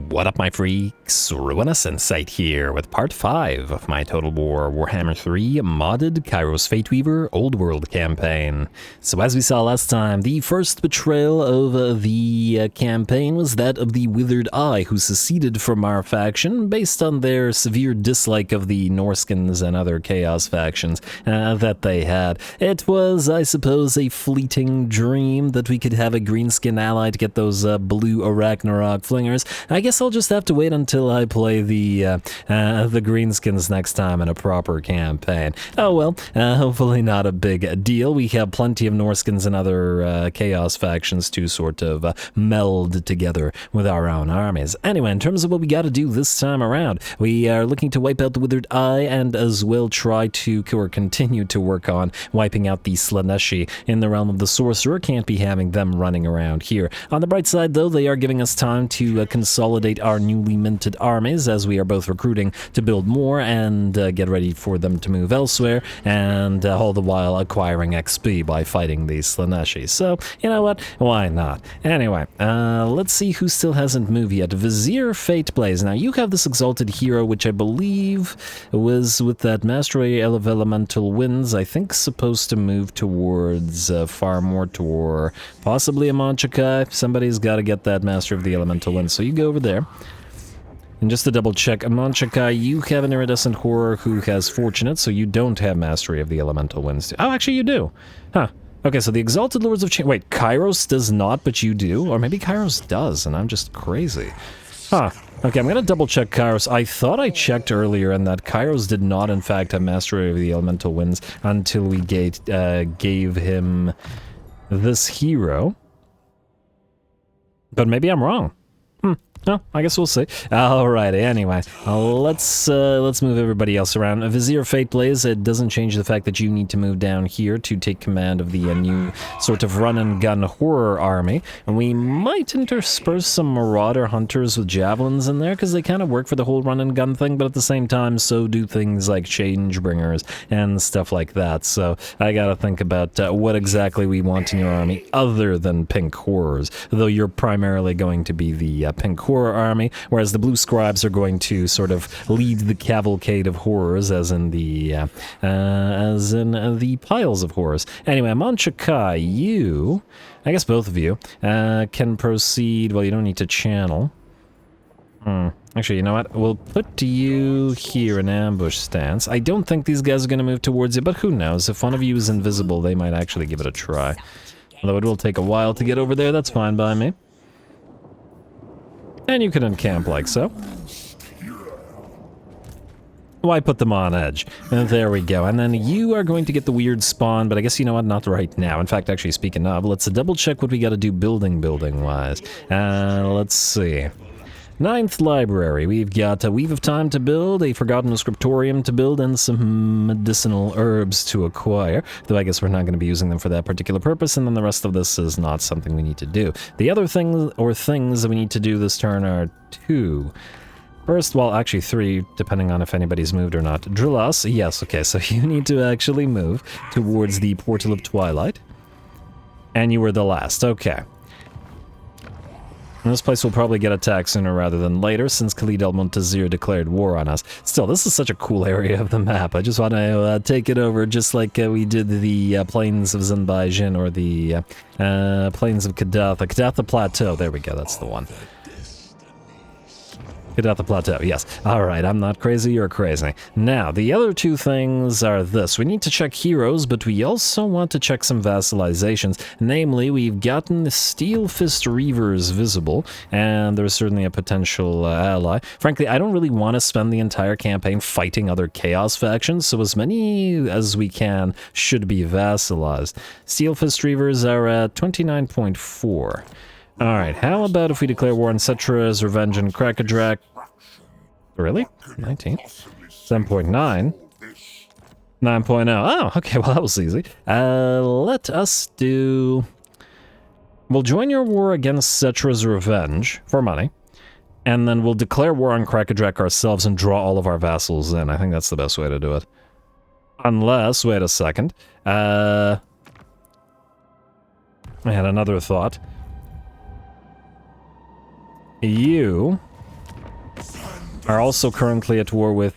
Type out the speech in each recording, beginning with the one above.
What up, my freaks? RuinusInsight here with part 5 of my Total War Warhammer 3 modded Kairos Fateweaver Old World campaign. So as we saw last time, the first betrayal of the campaign was that of the Withered Eye, who seceded from our faction based on their severe dislike of the Norskins and other Chaos factions that they had. It was, I suppose, a fleeting dream that we could have a greenskin ally to get those blue Arachnarok flingers. I guess I'll just have to wait until I play the greenskins next time in a proper campaign. Oh well, hopefully not a big deal. We have plenty of Norskins and other Chaos factions to sort of meld together with our own armies. Anyway, in terms of what we got to do this time around, we are looking to wipe out the Withered Eye and as well try to, or continue to work on wiping out the Slaanesh in the realm of the Sorcerer. Can't be having them running around here. On the bright side, though, they are giving us time to consolidate our newly minted armies, as we are both recruiting to build more and get ready for them to move elsewhere, and all the while acquiring XP by fighting these Slaanesh. So, you know what? Why not? Anyway, let's see who still hasn't moved yet. Vizier Fateblaze. Now, you have this exalted hero, which I believe was with that Mastery of Elemental Winds, I think supposed to move towards far more toward possibly a Manchakai. Somebody's got to get that Master of the Elemental Winds. So you go over there. And just to double check, Amanchakai, you have an iridescent horror who has Fortunate, so you don't have Mastery of the Elemental Winds. Oh, actually you do. Huh. Okay, so the Exalted Lords of Change... Wait, Kairos does not, but you do? Or maybe Kairos does, and I'm just crazy. Huh. Okay, I'm gonna double check Kairos. I thought I checked earlier and that Kairos did not, in fact, have Mastery of the Elemental Winds until we gave him this hero. But maybe I'm wrong. No, I guess we'll see. Alrighty, anyway, let's move everybody else around. Vizier Fateblaze, it doesn't change the fact that you need to move down here to take command of the new sort of run-and-gun horror army. And we might intersperse some Marauder Hunters with Javelins in there, because they kind of work for the whole run-and-gun thing, but at the same time, so do things like Changebringers and stuff like that. So I gotta think about what exactly we want in your army other than Pink Horrors, though you're primarily going to be the Pink Horror army, whereas the blue scribes are going to sort of lead the cavalcade of horrors, as in the piles of horrors. Anyway, Manchakai, you, I guess both of you, can proceed. Well, you don't need to channel. Actually, you know what? We'll put you here in ambush stance. I don't think these guys are going to move towards you, but who knows? If one of you is invisible, they might actually give it a try. Although it will take a while to get over there, that's fine by me. And you can encamp like so. Why put them on edge? And there we go. And then you are going to get the weird spawn, but I guess you know what? Not right now. In fact, actually, speaking of, let's double check what we got to do building-wise. Let's see. 9th library. We've got a Weave of Time to build, a Forgotten Scriptorium to build, and some medicinal herbs to acquire. Though I guess we're not going to be using them for that particular purpose, and then the rest of this is not something we need to do. The other things that we need to do this turn are 2. First, well, actually 3, depending on if anybody's moved or not. Drillas, yes, okay, so you need to actually move towards the Portal of Twilight. And you were the last, okay. And this place will probably get attacked sooner rather than later, since Khalid el-Muntazir declared war on us. Still, this is such a cool area of the map. I just want to take it over just like we did the Plains of Zanbaijin or the Plains of Kadatha. Kadatha Plateau, there we go, that's the one. Kadatha Plateau, yes. Alright, I'm not crazy, you're crazy. Now, the other 2 things are this. We need to check heroes, but we also want to check some vassalizations. Namely, we've gotten the Steel Fist Reavers visible, and there's certainly a potential ally. Frankly, I don't really want to spend the entire campaign fighting other Chaos factions, so as many as we can should be vassalized. Steel Fist Reavers are at 29.4. Alright, how about if we declare war on Cetra's Revenge and Krakadrak? Really? 19? 7.9? 9.0. Oh, okay, well that was easy. Let us do... We'll join your war against Cetra's Revenge for money, and then we'll declare war on Krakadrak ourselves and draw all of our vassals in. I think that's the best way to do it. Unless, wait a second. I had another thought. You are also currently at war with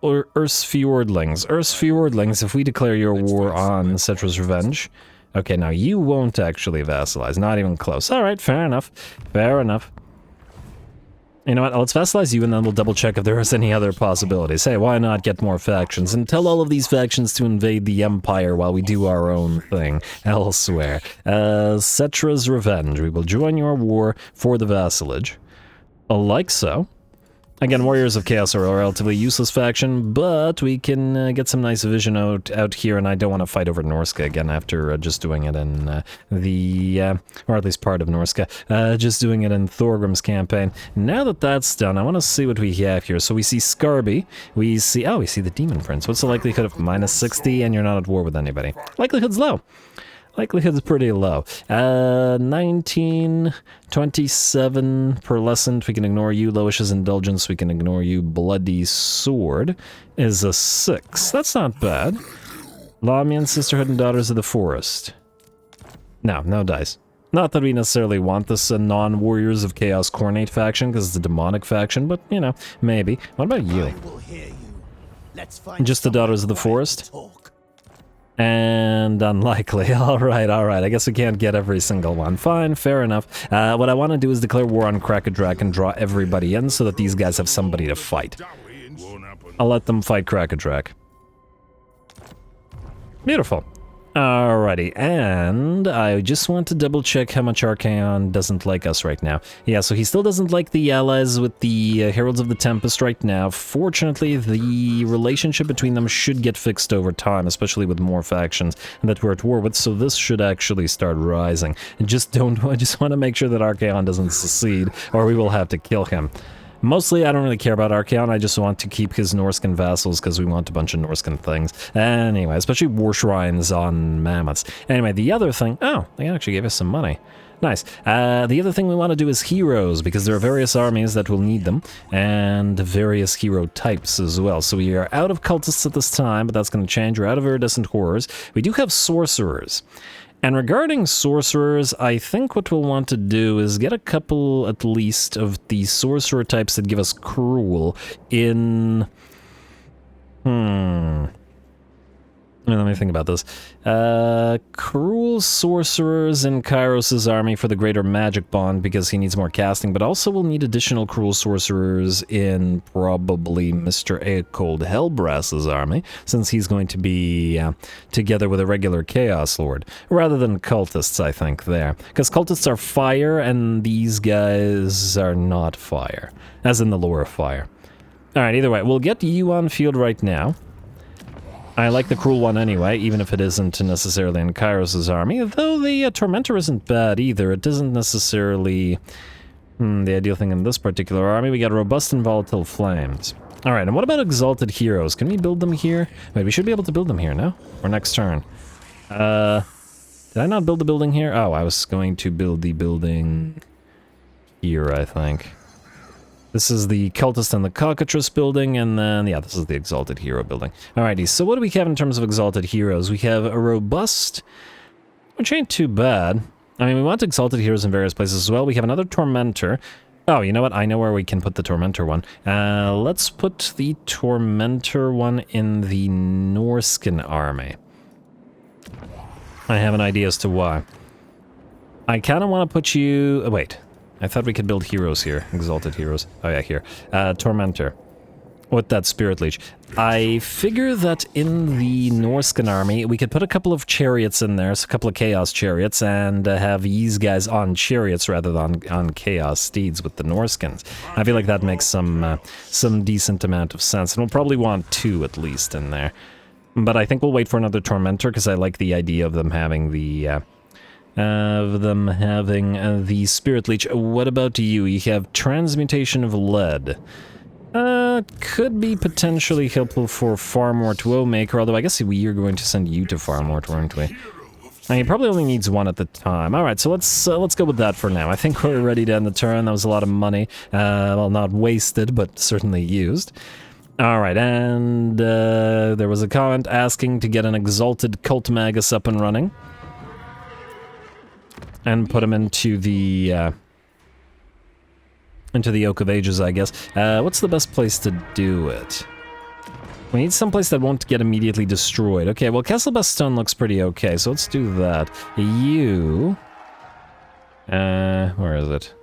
Earthsfjordlings. Earthsfjordlings, if we declare your war on Cetra's Revenge... Okay, now you won't actually vassalize, not even close. Alright, fair enough. Fair enough. You know what, let's vassalize you and then we'll double check if there is any other possibilities. Hey, why not get more factions and tell all of these factions to invade the Empire while we do our own thing elsewhere. Cetra's Revenge, we will join your war for the vassalage. Like so. Again, Warriors of Chaos are a relatively useless faction, but we can get some nice vision out here, and I don't want to fight over Norska again after just doing it in or at least part of Norska, just doing it in Thorgrim's campaign. Now that that's done, I want to see what we have here. So we see Scarby, we see the Demon Prince. What's the likelihood of -60 and you're not at war with anybody? Likelihood's low. Likelihood's pretty low. 19, 27 pearlescent, we can ignore you. Loish's Indulgence, we can ignore you. Bloody Sword is a 6. That's not bad. Lamian, Sisterhood, and Daughters of the Forest. No, no dice. Not that we necessarily want this non-Warriors of Chaos Coronate faction, because it's a demonic faction, but, you know, maybe. What about you? Just the Daughters of the Forest? And unlikely. Alright, I guess we can't get every single one. Fine, fair enough. What I want to do is declare war on Krakadrak and draw everybody in so that these guys have somebody to fight. I'll let them fight Krakadrak. Beautiful. Alrighty, and I just want to double check how much Archaon doesn't like us right now. Yeah, so he still doesn't like the allies with the Heralds of the Tempest right now. Fortunately, the relationship between them should get fixed over time, especially with more factions that we're at war with, so this should actually start rising. I just want to make sure that Archaon doesn't secede, or we will have to kill him. Mostly, I don't really care about Archaon, I just want to keep his Norscan vassals because we want a bunch of Norscan things. Anyway, especially war shrines on mammoths. Anyway, the other thing... Oh, they actually gave us some money. Nice. The other thing we want to do is heroes, because there are various armies that will need them, and various hero types as well. So we are out of cultists at this time, but that's going to change. We're out of iridescent horrors. We do have sorcerers. And regarding sorcerers, I think what we'll want to do is get a couple, at least, of the sorcerer types that give us cruel in... Let me think about this. Cruel sorcerers in Kairos' army for the greater magic bond because he needs more casting, but also we'll need additional cruel sorcerers in probably Mr. Aecold Hellbrass's army, since he's going to be together with a regular Chaos Lord, rather than cultists, I think, there. Because cultists are fire, and these guys are not fire, as in the lore of fire. Alright, either way, we'll get you on field right now. I like the cruel one anyway, even if it isn't necessarily in Kairos' army, though the Tormentor isn't bad either. It isn't necessarily the ideal thing in this particular army. We got Robust and Volatile Flames. Alright, and what about Exalted Heroes? Can we build them here? Wait, we should be able to build them here, no? Or next turn. Did I not build the building here? Oh, I was going to build the building here, I think. This is the Cultist and the Cockatrice building, and then, yeah, this is the Exalted Hero building. Alrighty, so what do we have in terms of Exalted Heroes? We have a Robust, which ain't too bad. I mean, we want Exalted Heroes in various places as well. We have another Tormentor. Oh, you know what? I know where we can put the Tormentor one. Let's put the Tormentor one in the Norscan army. I have an idea as to why. I kind of want to put you... Oh, wait. I thought we could build heroes here. Exalted heroes. Oh yeah, here. Tormentor. With that Spirit Leech. I figure that in the Norscan army, we could put a couple of chariots in there, so a couple of Chaos chariots, and have these guys on chariots rather than on Chaos steeds with the Norscans. I feel like that makes some decent amount of sense, and we'll probably want 2 at least in there. But I think we'll wait for another Tormentor, because I like the idea of them having the... the Spirit Leech. What about you? You have Transmutation of Lead. Could be potentially helpful for Farmort Woemaker, although I guess we are going to send you to Farmort, weren't we? And he probably only needs 1 at the time. Alright, so let's go with that for now. I think we're ready to end the turn. That was a lot of money. Well, not wasted, but certainly used. Alright, and there was a comment asking to get an Exalted Cult Magus up and running. And put him into the into the Oak of Ages, I guess. What's the best place to do it? We need someplace that won't get immediately destroyed. Okay, well, Castle Bastogne looks pretty okay, so let's do that. You... where is it?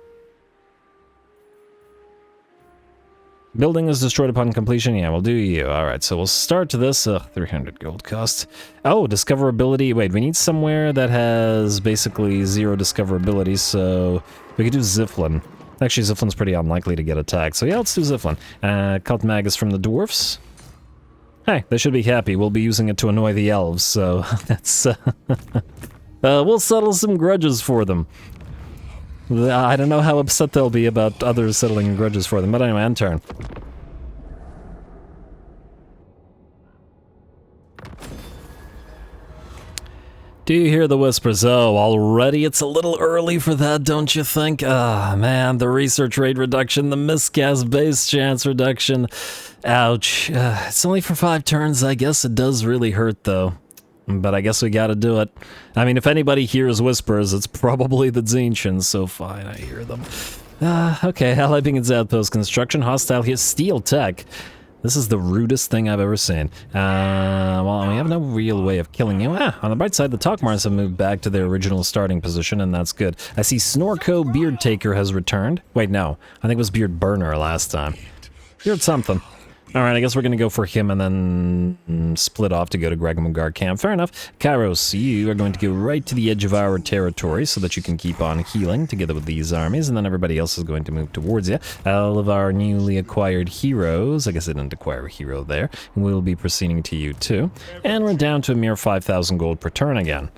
Building is destroyed upon completion. Yeah, we'll do you. Alright, so we'll start this. 300 gold cost. Oh, discoverability. Wait, we need somewhere that has basically 0 discoverability, so we could do Ziflin. Actually, Ziflin's pretty unlikely to get attacked, so yeah, let's do Ziflin. Cult Magus from the dwarfs. Hey, they should be happy. We'll be using it to annoy the elves, so that's... we'll settle some grudges for them. I don't know how upset they'll be about others settling grudges for them, but anyway, end turn. Do you hear the whispers? Oh, already it's a little early for that, don't you think? Ah, man, the research rate reduction, the miscast base chance reduction. Ouch. It's only for 5 turns, I guess. It does really hurt, though. But I guess we gotta do it. I mean, if anybody hears whispers, it's probably the Tzeentch, so fine, I hear them. Okay, Allied Beacons Outpost construction, hostile here, steel tech. This is the rudest thing I've ever seen. Well, we have no real way of killing you. On the bright side, the Talkmars have moved back to their original starting position, and that's good. I see Snorko Beard Taker has returned. Wait, no. I think it was Beard Burner last time. Beard something. Alright, I guess we're gonna go for him and then split off to go to Gregamagar camp. Fair enough. Kairos, you are going to go right to the edge of our territory so that you can keep on healing together with these armies, and then everybody else is going to move towards you. All of our newly acquired heroes, I guess I didn't acquire a hero there, will be proceeding to you too. And we're down to a mere 5,000 gold per turn again.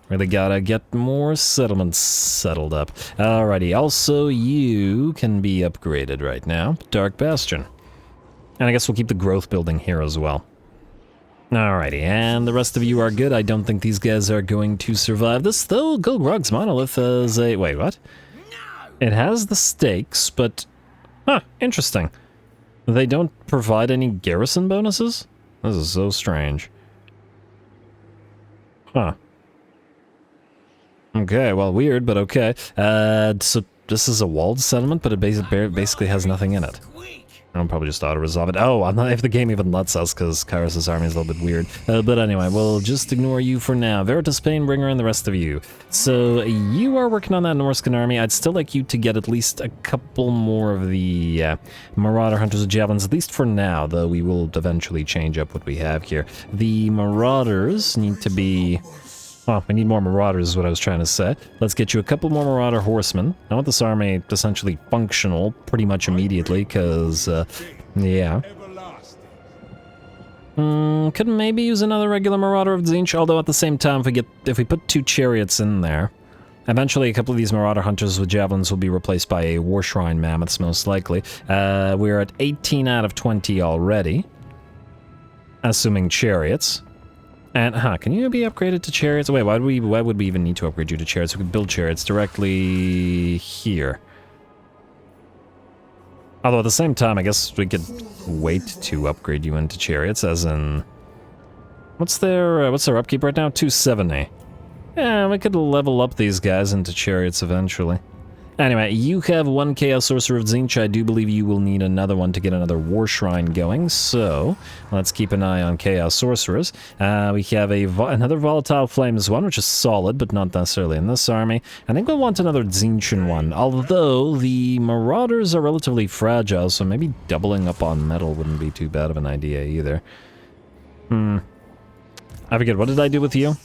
Really gotta get more settlements settled up. Alrighty, also you can be upgraded right now. Dark Bastion. And I guess we'll keep the growth building here as well. Alrighty, and the rest of you are good. I don't think these guys are going to survive this, though. Gulgrog's Monolith is a... Wait, what? It has the stakes, but... Huh, interesting. They don't provide any garrison bonuses? This is so strange. Huh. Okay, well, weird, but okay. So this is a walled settlement, but it basically has nothing in it. I'll probably just auto-resolve it. Oh, I'm not if the game even lets us, because Kairos' army is a little bit weird. But anyway, we'll just ignore you for now. Veritas Painbringer and the rest of you. So, you are working on that Norscan army. I'd still like you to get at least a couple more of the Marauder Hunters of Javelins, at least for now, though we will eventually change up what we have here. The Marauders need to be... Oh, we need more Marauders is what I was trying to say. Let's get you a couple more Marauder Horsemen. I want this army essentially functional pretty much immediately, because, yeah. Could maybe use another regular Marauder of Tzeentch, although at the same time, if we put 2 chariots in there, eventually a couple of these Marauder Hunters with Javelins will be replaced by a War Shrine Mammoths, most likely. We're at 18 out of 20 already, assuming chariots. And, can you be upgraded to chariots? Wait, why would we even need to upgrade you to chariots? We could build chariots directly here. Although at the same time, I guess we could wait to upgrade you into chariots, as in... What's their upkeep right now? 270. Yeah, we could level up these guys into chariots eventually. Anyway, you have 1 Chaos Sorcerer of Tzeentch. I do believe you will need another one to get another War Shrine going, so let's keep an eye on Chaos Sorcerers. We have another Volatile Flames one, which is solid, but not necessarily in this army. I think we'll want another Tzeentchian one, although the Marauders are relatively fragile, so maybe doubling up on metal wouldn't be too bad of an idea either. I forget, what did I do with you?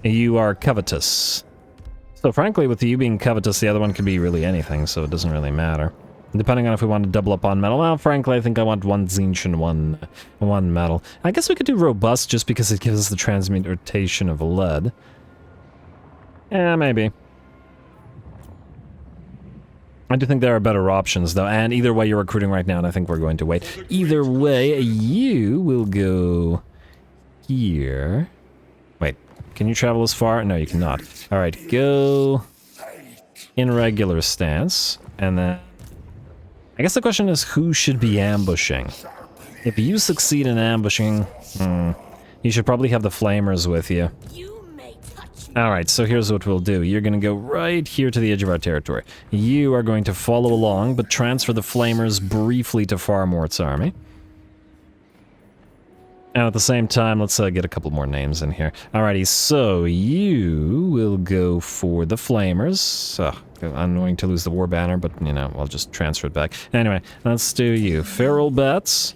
You are covetous. So frankly, with you being covetous, the other one could be really anything, so it doesn't really matter. Depending on if we want to double up on metal. Well, frankly, I think I want 1 Tzeentch and one metal. I guess we could do robust just because it gives us the transmutation of lead. Yeah, maybe. I do think there are better options, though, and either way you're recruiting right now, and I think we're going to wait. Either way, you will go here. Wait. Can you travel as far? No, you cannot. Alright, go in regular stance, and then... I guess the question is who should be ambushing? If you succeed in ambushing, you should probably have the Flamers with you. You may touch Alright, so here's what we'll do. You're going to go right here to the edge of our territory. You are going to follow along, but transfer the Flamers briefly to Farmort's army. And at the same time, let's get a couple more names in here. Alrighty, so you will go for the Flamers. I'm going to lose the War Banner, but, you know, I'll just transfer it back. Anyway, let's do you. Feral Bats.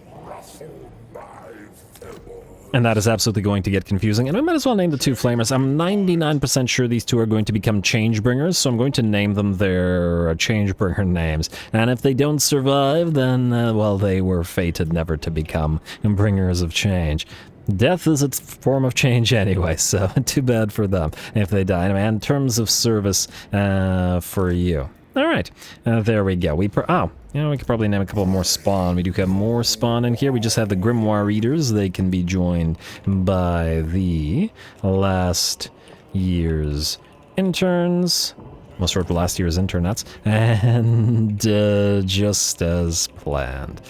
And that is absolutely going to get confusing. And I might as well name the two Flamers. I'm 99% sure these two are going to become Changebringers, so I'm going to name them their Changebringer names. And if they don't survive, then, well, they were fated never to become Bringers of Change. Death is its form of change anyway, so too bad for them if they die. Anyway, in terms of service for you. All right, there we go. You know, we could probably name a couple more spawn. We do have more spawn in here. We just have the Grimoire Readers. They can be joined by the last year's interns. Most short for last year's internats. And just as planned.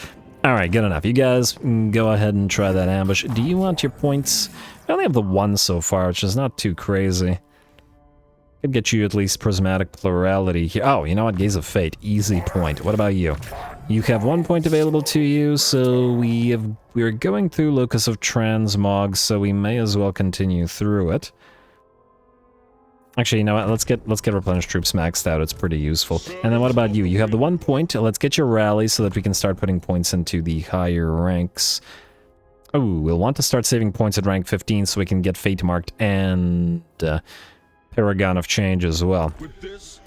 All right, good enough. You guys go ahead and try that ambush. Do you want your points? I only have the one so far, which is not too crazy. Could get you at least prismatic plurality here. Oh, you know what? Gaze of Fate. Easy point. What about you? You have 1 point available to you, so we're going through Locus of Transmog, so we may as well continue through it. Actually, you know what? Let's get replenished troops maxed out. It's pretty useful. And then what about you? You have the 1 point. Let's get your rally so that we can start putting points into the higher ranks. Oh, we'll want to start saving points at rank 15 so we can get Fate marked and Paragon of Change as well.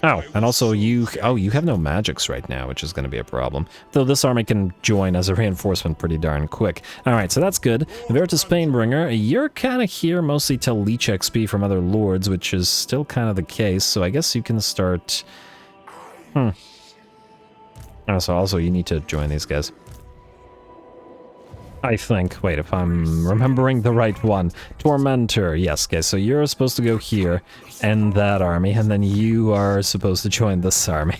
Oh, and also you have no magics right now, which is going to be a problem. Though this army can join as a reinforcement pretty darn quick. Alright, so that's good. Veritas Painbringer, you're kind of here mostly to leech XP from other lords, which is still kind of the case, so I guess you can start... Oh, so also you need to join these guys. I think. Wait, if I'm remembering the right one. Tormentor. Yes, guys. So you're supposed to go here and that army, and then you are supposed to join this army.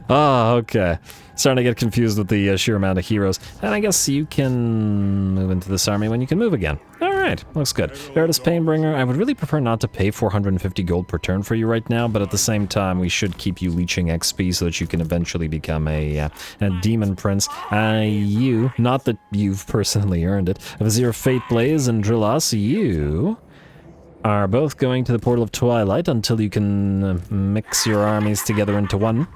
Oh, okay. Starting to get confused with the sheer amount of heroes. And I guess you can move into this army when you can move again. Alright, looks good. Veritas Painbringer, I would really prefer not to pay 450 gold per turn for you right now, but at the same time, we should keep you leeching XP so that you can eventually become a Demon Prince. Not that you've personally earned it. Vizier Fate Blaze and Drillas, you are both going to the Portal of Twilight until you can mix your armies together into one.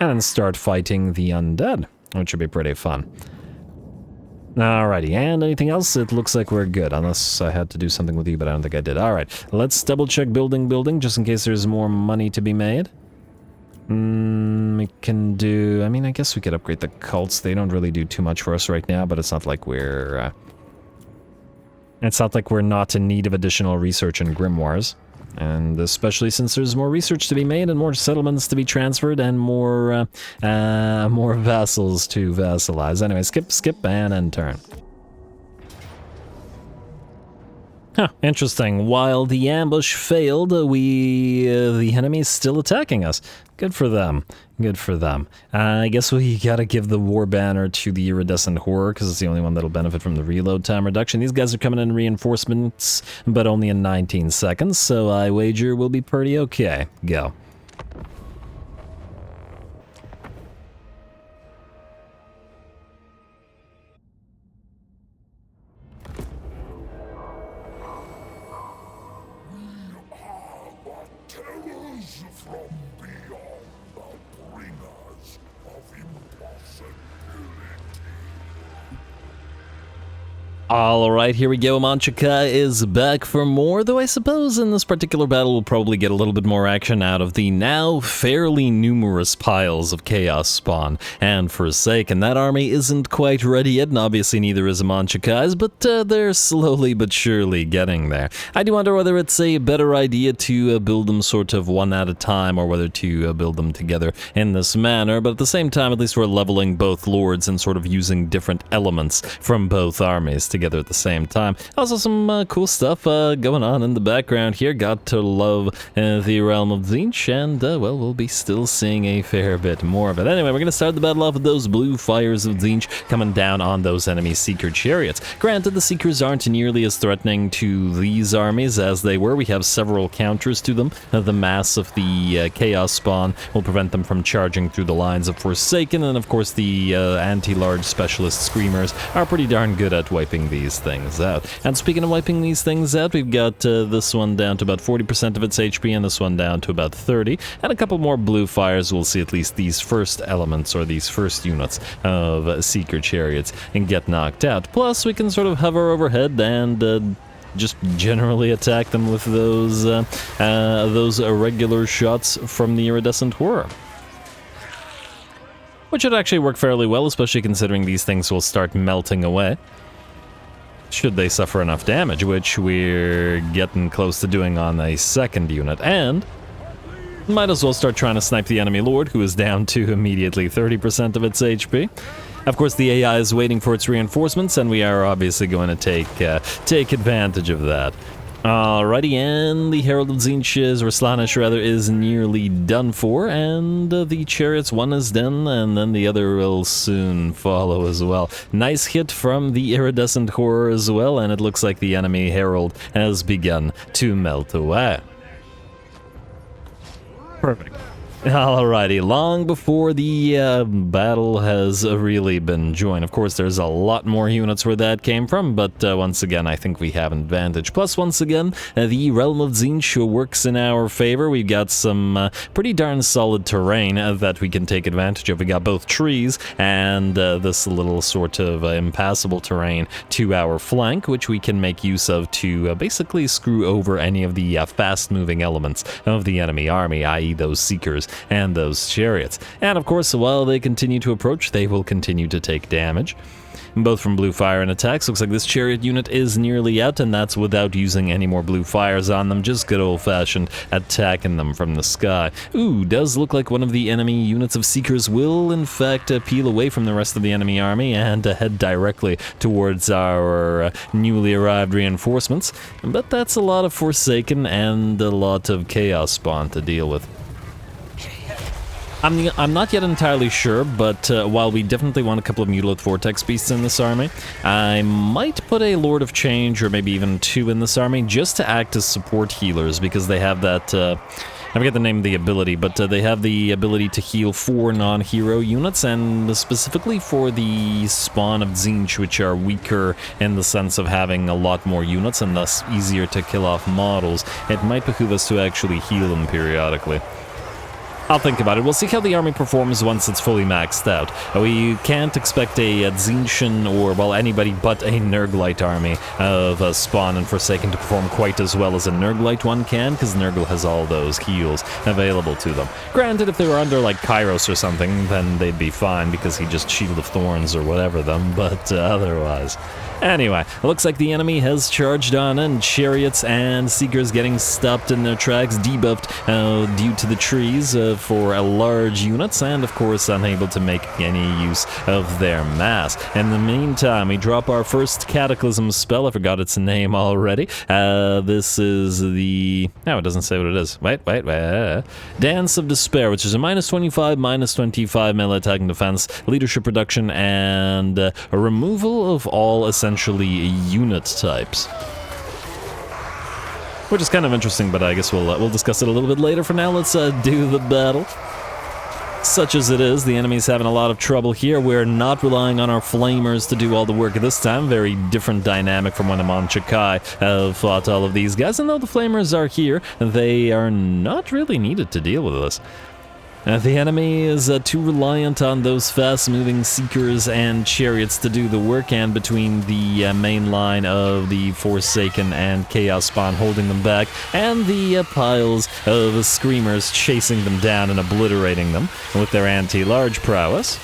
And then start fighting the Undead, which should be pretty fun. Alrighty, and anything else? It looks like we're good, unless I had to do something with you, but I don't think I did. Alright, let's double check building, just in case there's more money to be made. We can do... I mean, I guess we could upgrade the cults. They don't really do too much for us right now, but it's not like we're... it's not like we're not in need of additional research in grimoires. And especially since there's more research to be made and more settlements to be transferred and more vassals to vassalize. Anyway, skip, and end turn. Huh, interesting. While the ambush failed, the enemy is still attacking us. Good for them. Good for them. I guess we gotta give the War Banner to the Iridescent Horror, because it's the only one that'll benefit from the reload time reduction. These guys are coming in reinforcements, but only in 19 seconds, so I wager we'll be pretty okay. Go. Alright, here we go. Manchika is back for more, though I suppose in this particular battle we'll probably get a little bit more action out of the now fairly numerous piles of Chaos Spawn and Forsaken. That army isn't quite ready yet, and obviously neither is Manchika's, but they're slowly but surely getting there. I do wonder whether it's a better idea to build them sort of one at a time, or whether to build them together in this manner, but at the same time at least we're leveling both lords and sort of using different elements from both armies to together at the same time. Also some cool stuff going on in the background here. Got to love the realm of Tzeentch, and well, we'll be still seeing a fair bit more of it. Anyway, we're going to start the battle off with those blue fires of Tzeentch coming down on those enemy Seeker chariots. Granted, the Seekers aren't nearly as threatening to these armies as they were. We have several counters to them. The mass of the Chaos Spawn will prevent them from charging through the lines of Forsaken, and of course the anti-large specialist Screamers are pretty darn good at wiping these things out. And speaking of wiping these things out, we've got this one down to about 40% of its HP and this one down to about 30, and a couple more blue fires. We'll see at least these first elements or these first units of Seeker chariots and get knocked out. Plus we can sort of hover overhead and just generally attack them with those irregular shots from the Iridescent Horror, which should actually work fairly well, especially considering these things will start melting away should they suffer enough damage, which we're getting close to doing on a second unit. And might as well start trying to snipe the enemy lord, who is down to immediately 30% of its HP. Of course, the AI is waiting for its reinforcements, and we are obviously going to take advantage of that. Alrighty, and the Herald of Tzeentch or Slaanesh rather, is nearly done for, and the chariots, one is done, and then the other will soon follow as well. Nice hit from the Iridescent Horror as well, and it looks like the enemy Herald has begun to melt away. Perfect. Alrighty, long before the battle has really been joined. Of course, there's a lot more units where that came from, but once again, I think we have an advantage. Plus, once again, the Realm of Tzeentch works in our favor. We've got some pretty darn solid terrain that we can take advantage of. We got both trees and this little sort of impassable terrain to our flank, which we can make use of to basically screw over any of the fast-moving elements of the enemy army, i.e. those Seekers and those chariots. And of course, while they continue to approach, they will continue to take damage, both from blue fire and attacks. Looks like this chariot unit is nearly out, and that's without using any more blue fires on them, just good old-fashioned attacking them from the sky. Ooh, does look like one of the enemy units of Seekers will in fact peel away from the rest of the enemy army and head directly towards our newly arrived reinforcements, but that's a lot of Forsaken and a lot of Chaos Spawn to deal with. I'm not yet entirely sure, but while we definitely want a couple of Mutilate Vortex Beasts in this army, I might put a Lord of Change, or maybe even two in this army, just to act as support healers, because they have that, I forget the name of the ability, but they have the ability to heal 4 non-hero units, and specifically for the spawn of Tzeentch, which are weaker in the sense of having a lot more units and thus easier to kill off models, it might behoove us to actually heal them periodically. I'll think about it. We'll see how the army performs once it's fully maxed out. We can't expect a Tzeentchian or, well, anybody but a Nurglite army of Spawn and Forsaken to perform quite as well as a Nurglite one can, because Nurgle has all those heals available to them. Granted, if they were under, like, Kairos or something, then they'd be fine, because he just Shield of Thorns or whatever them, but otherwise. Anyway, it looks like the enemy has charged on, and chariots and Seekers getting stopped in their tracks, debuffed due to the trees for large units, and of course unable to make any use of their mass. In the meantime, we drop our first Cataclysm spell. I forgot its name already. This is the... No, it doesn't say what it is. Wait. Dance of Despair, which is a -25, -25 melee attack and defense, leadership reduction, and a removal of all essentially unit types. Which is kind of interesting, but I guess we'll discuss it a little bit later. For now, let's do the battle. Such as it is, the enemy's having a lot of trouble here. We're not relying on our flamers to do all the work this time. Very different dynamic from when Amon Chakai fought all of these guys. And though the flamers are here, they are not really needed to deal with this. The enemy is too reliant on those fast-moving Seekers and Chariots to do the work, and between the main line of the Forsaken and Chaos Spawn holding them back, and the piles of Screamers chasing them down and obliterating them with their anti-large prowess,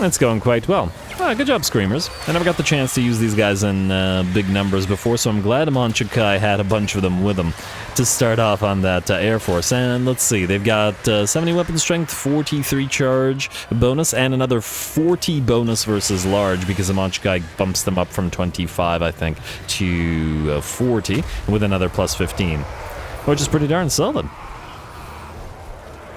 It's going quite well. Good job, Screamers. I never got the chance to use these guys in big numbers before, so I'm glad Amonchikai had a bunch of them with them to start off on that Air Force. And let's see, they've got 70 weapon strength, 43 charge bonus, and another 40 bonus versus large, because Amonchikai bumps them up from 25, I think, to 40, with another plus 15, which is pretty darn solid.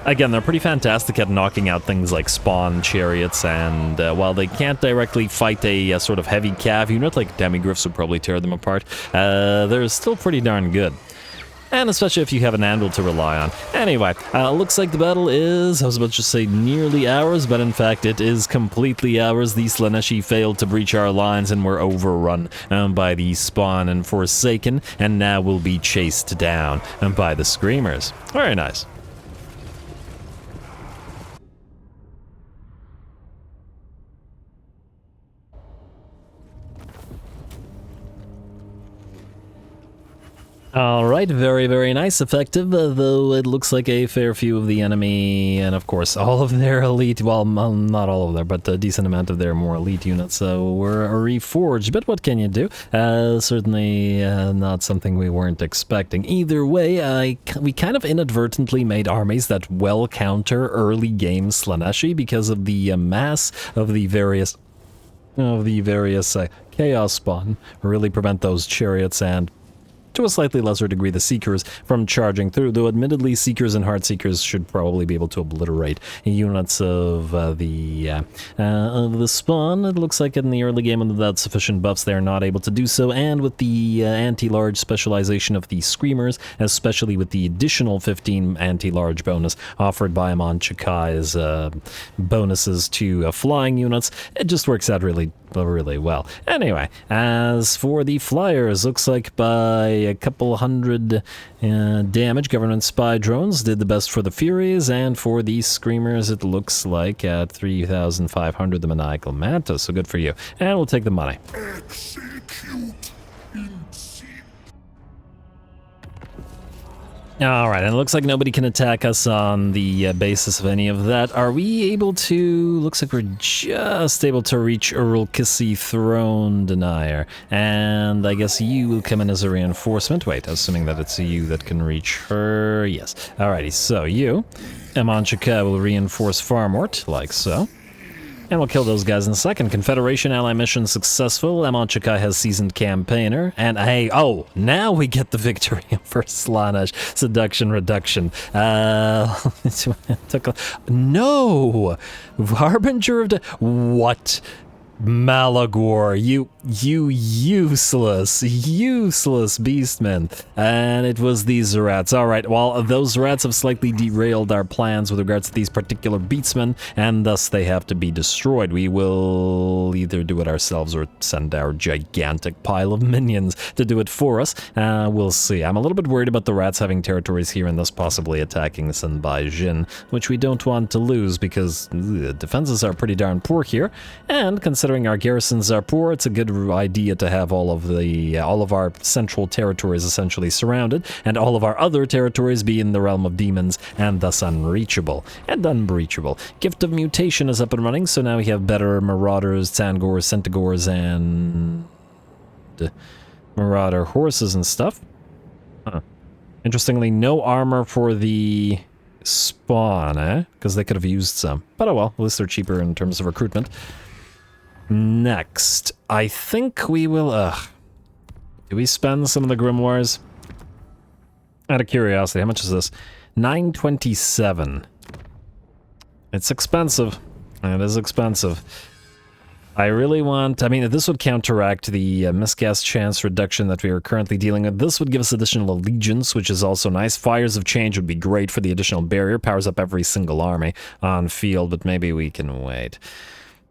Again, they're pretty fantastic at knocking out things like spawn chariots, and while they can't directly fight a sort of heavy cav unit, like demigriffs would probably tear them apart, they're still pretty darn good. And especially if you have an anvil to rely on. Anyway, looks like the battle is, I was about to say nearly ours, but in fact it is completely ours. The Slaaneshi failed to breach our lines and were overrun by the Spawn and Forsaken, and now will be chased down by the Screamers. Very nice. Alright, very, very nice, effective, though it looks like a fair few of the enemy, and of course all of their elite, well, not all of them, but a decent amount of their more elite units were reforged, but what can you do? Certainly not something we weren't expecting. Either way, we kind of inadvertently made armies that well counter early game Slaaneshi because of the mass of the various Chaos Spawn, really prevent those chariots and, to a slightly lesser degree, the Seekers from charging through, though admittedly Seekers and Heartseekers should probably be able to obliterate units of the Spawn. It looks like in the early game without sufficient buffs they're not able to do so, and with the anti-large specialization of the Screamers, especially with the additional 15 anti-large bonus offered by Amonchikai's bonuses to flying units, it just works out really well. Anyway, as for the Flyers, looks like by a couple hundred damage, government spy drones did the best for the Furies, and for the Screamers it looks like at 3,500 the Maniacal Mantis, so good for you. And we'll take the money. Alright, and it looks like nobody can attack us on the basis of any of that. Are we able to... Looks like we're just able to reach Urul-Kisi Throne Denier. And I guess you will come in as a reinforcement. Wait, assuming that it's you that can reach her. Yes. Alrighty, so you, Amonchikai, will reinforce Farmort, like so. And we'll kill those guys in a second. Confederation ally mission successful. Amonchikai has seasoned campaigner. And hey, oh, now we get the victory over Slaanesh. Seduction reduction. No! Harbinger of what? Malagor, you useless beastman. And it was these rats. Alright, well, those rats have slightly derailed our plans with regards to these particular beatsmen, and thus they have to be destroyed. We will either do it ourselves or send our gigantic pile of minions to do it for us. We'll see. I'm a little bit worried about the rats having territories here and thus possibly attacking Senbai Jin, which we don't want to lose because defenses are pretty darn poor here, and considering our garrisons are poor, it's a good idea to have all of our central territories essentially surrounded, and all of our other territories be in the realm of demons, and thus unreachable and unbreachable. Gift of Mutation is up and running, so now we have better Marauders, Tangors, Centaurs, and Marauder horses and stuff. Interestingly, no armor for the Spawn, because they could have used some. But oh well, at least they're cheaper in terms of recruitment. Next, I think we will, do we spend some of the grimoires? Out of curiosity, how much is this? 927. It's expensive. It is expensive. I really want, I mean, this would counteract the miscast chance reduction that we are currently dealing with. This would give us additional allegiance, which is also nice. Fires of Change would be great for the additional barrier. Powers up every single army on field, but maybe we can wait.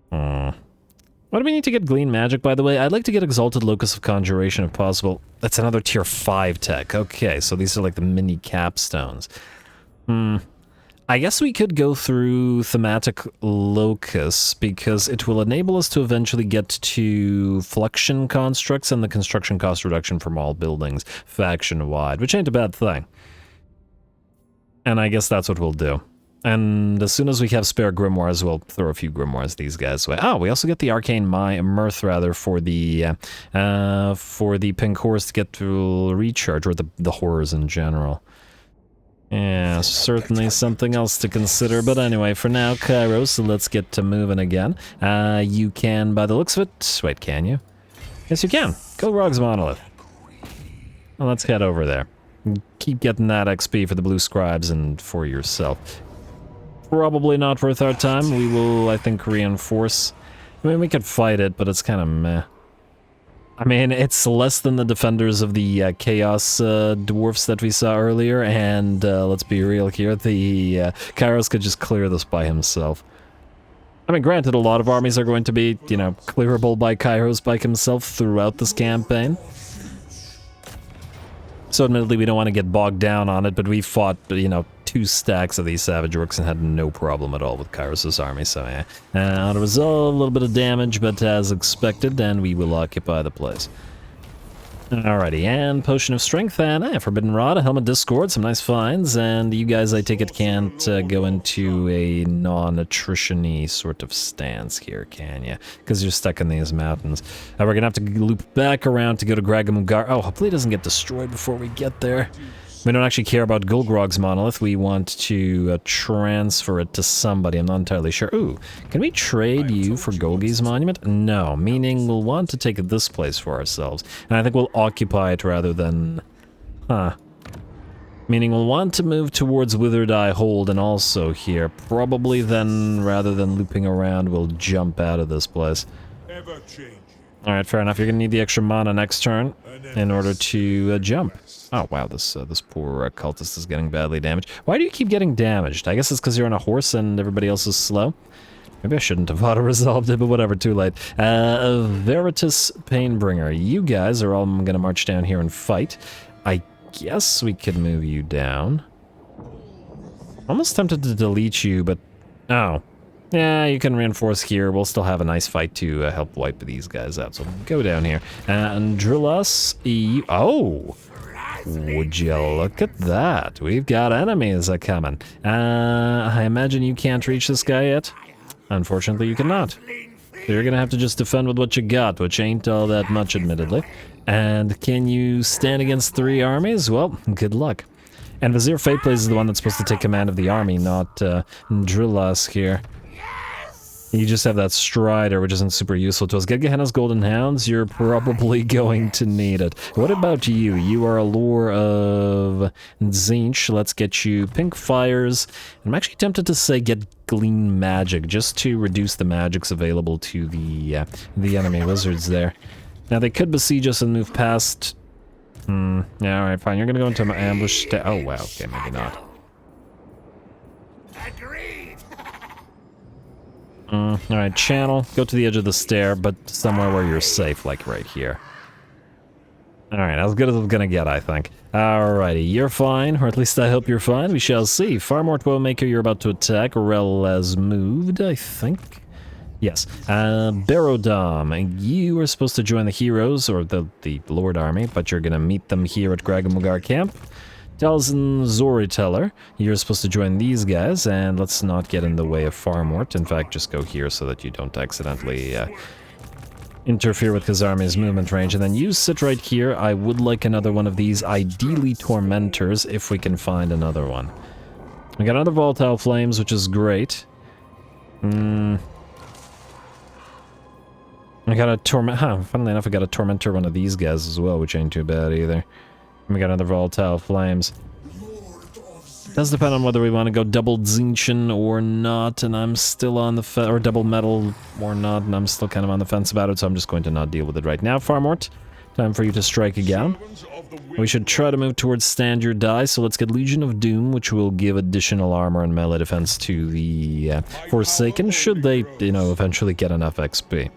What do we need to get Glean Magic, by the way? I'd like to get Exalted Locus of Conjuration if possible. That's another tier 5 tech. Okay, so these are like the mini capstones. I guess we could go through Thematic Locus, because it will enable us to eventually get to Fluxion Constructs and the construction cost reduction from all buildings, faction-wide, which ain't a bad thing. And I guess that's what we'll do. And as soon as we have spare grimoires, we'll throw a few grimoires these guys' way. Oh, we also get the arcane mirth rather for the pink horse to get to recharge, or the horrors in general. Yeah, certainly something else to consider. But anyway, for now, Kairos, so let's get to moving again. You can, by the looks of it, wait, can you? Yes, you can. Go Rog's Monolith. Well, let's head over there. Keep getting that XP for the blue scribes and for yourself. Probably not worth our time. We will, I think, reinforce. I mean, we could fight it, but it's kind of meh. I mean, it's less than the defenders of the Chaos dwarfs that we saw earlier, and let's be real here, the Kairos could just clear this by himself. I mean, granted, a lot of armies are going to be, you know, clearable by Kairos by himself throughout this campaign. So admittedly, we don't want to get bogged down on it, but we fought, you know, 2 stacks of these Savage Orcs and had no problem at all with Kairos' army, so yeah. Auto resolve, a little bit of damage, but as expected, then we will occupy the place. Alrighty, and Potion of Strength, and Forbidden Rod, a Helmet Discord, some nice finds, and you guys, I take it, can't go into a non-attrition-y sort of stance here, can ya? Because you're stuck in these mountains. We're gonna have to loop back around to go to Gragamugar. Oh, hopefully it doesn't get destroyed before we get there. We don't actually care about Gulgrog's Monolith. We want to transfer it to somebody. I'm not entirely sure. Ooh, can we trade you for Golgi's Monument? No, meaning we'll want to take this place for ourselves. And I think we'll occupy it rather than... Huh. Meaning we'll want to move towards Withered Eye Hold and also here. Probably then, rather than looping around, we'll jump out of this place. Alright, fair enough. You're gonna need the extra mana next turn in order to jump. Oh wow, this poor cultist is getting badly damaged. Why do you keep getting damaged? I guess it's because you're on a horse and everybody else is slow. Maybe I shouldn't have auto-resolved it, but whatever, too late. Veritas Painbringer, you guys are all gonna march down here and fight. I guess we could move you down. Almost tempted to delete you, but... Oh. Yeah, you can reinforce here. We'll still have a nice fight to help wipe these guys out, so go down here. And drill us... Oh! Would you look at that? We've got enemies coming. I imagine you can't reach this guy yet? Unfortunately, you cannot. So you're gonna have to just defend with what you got, which ain't all that much, admittedly. And can you stand against 3 armies? Well, good luck. And Vizier Fateplace is the one that's supposed to take command of the army, not Drillas here. You just have that Strider, which isn't super useful to us. Get Gehenna's Golden Hounds, you're probably going to need it. What about you? You are a lore of Tzeentch. Let's get you Pink Fires. I'm actually tempted to say get Glean Magic, just to reduce the magics available to the enemy wizards there. Now, they could besiege us and move past... yeah, alright, fine. You're gonna go into an ambush... Oh, wow. Okay, maybe not. Alright, channel, go to the edge of the stair, but somewhere where you're safe, like right here. Alright, as good as it's gonna get, I think. Alrighty, you're fine, or at least I hope you're fine. We shall see. Farmort Bowmaker, you're about to attack. Rel has moved, I think. Yes. Barodom, you are supposed to join the heroes, or the Lord Army, but you're gonna meet them here at Gragamugar Camp. Talzin Zoriteller, you're supposed to join these guys, and let's not get in the way of Farmort. In fact, just go here so that you don't accidentally interfere with his army's movement range. And then you sit right here. I would like another one of these, ideally Tormentors, if we can find another one. We got another Volatile Flames, which is great. I got a Torment... funnily enough, I got a Tormentor one of these guys as well, which ain't too bad either. We got another Volatile Flames. Does depend on whether we want to go double Tzeentchen or not, and I'm still on the or double metal or not, and I'm still kind of on the fence about it, so I'm just going to not deal with it right now. Farmort, time for you to strike again. We should try to move towards Stand Your Die, so let's get Legion of Doom, which will give additional armor and melee defense to the Forsaken, should they, you know, eventually get enough XP.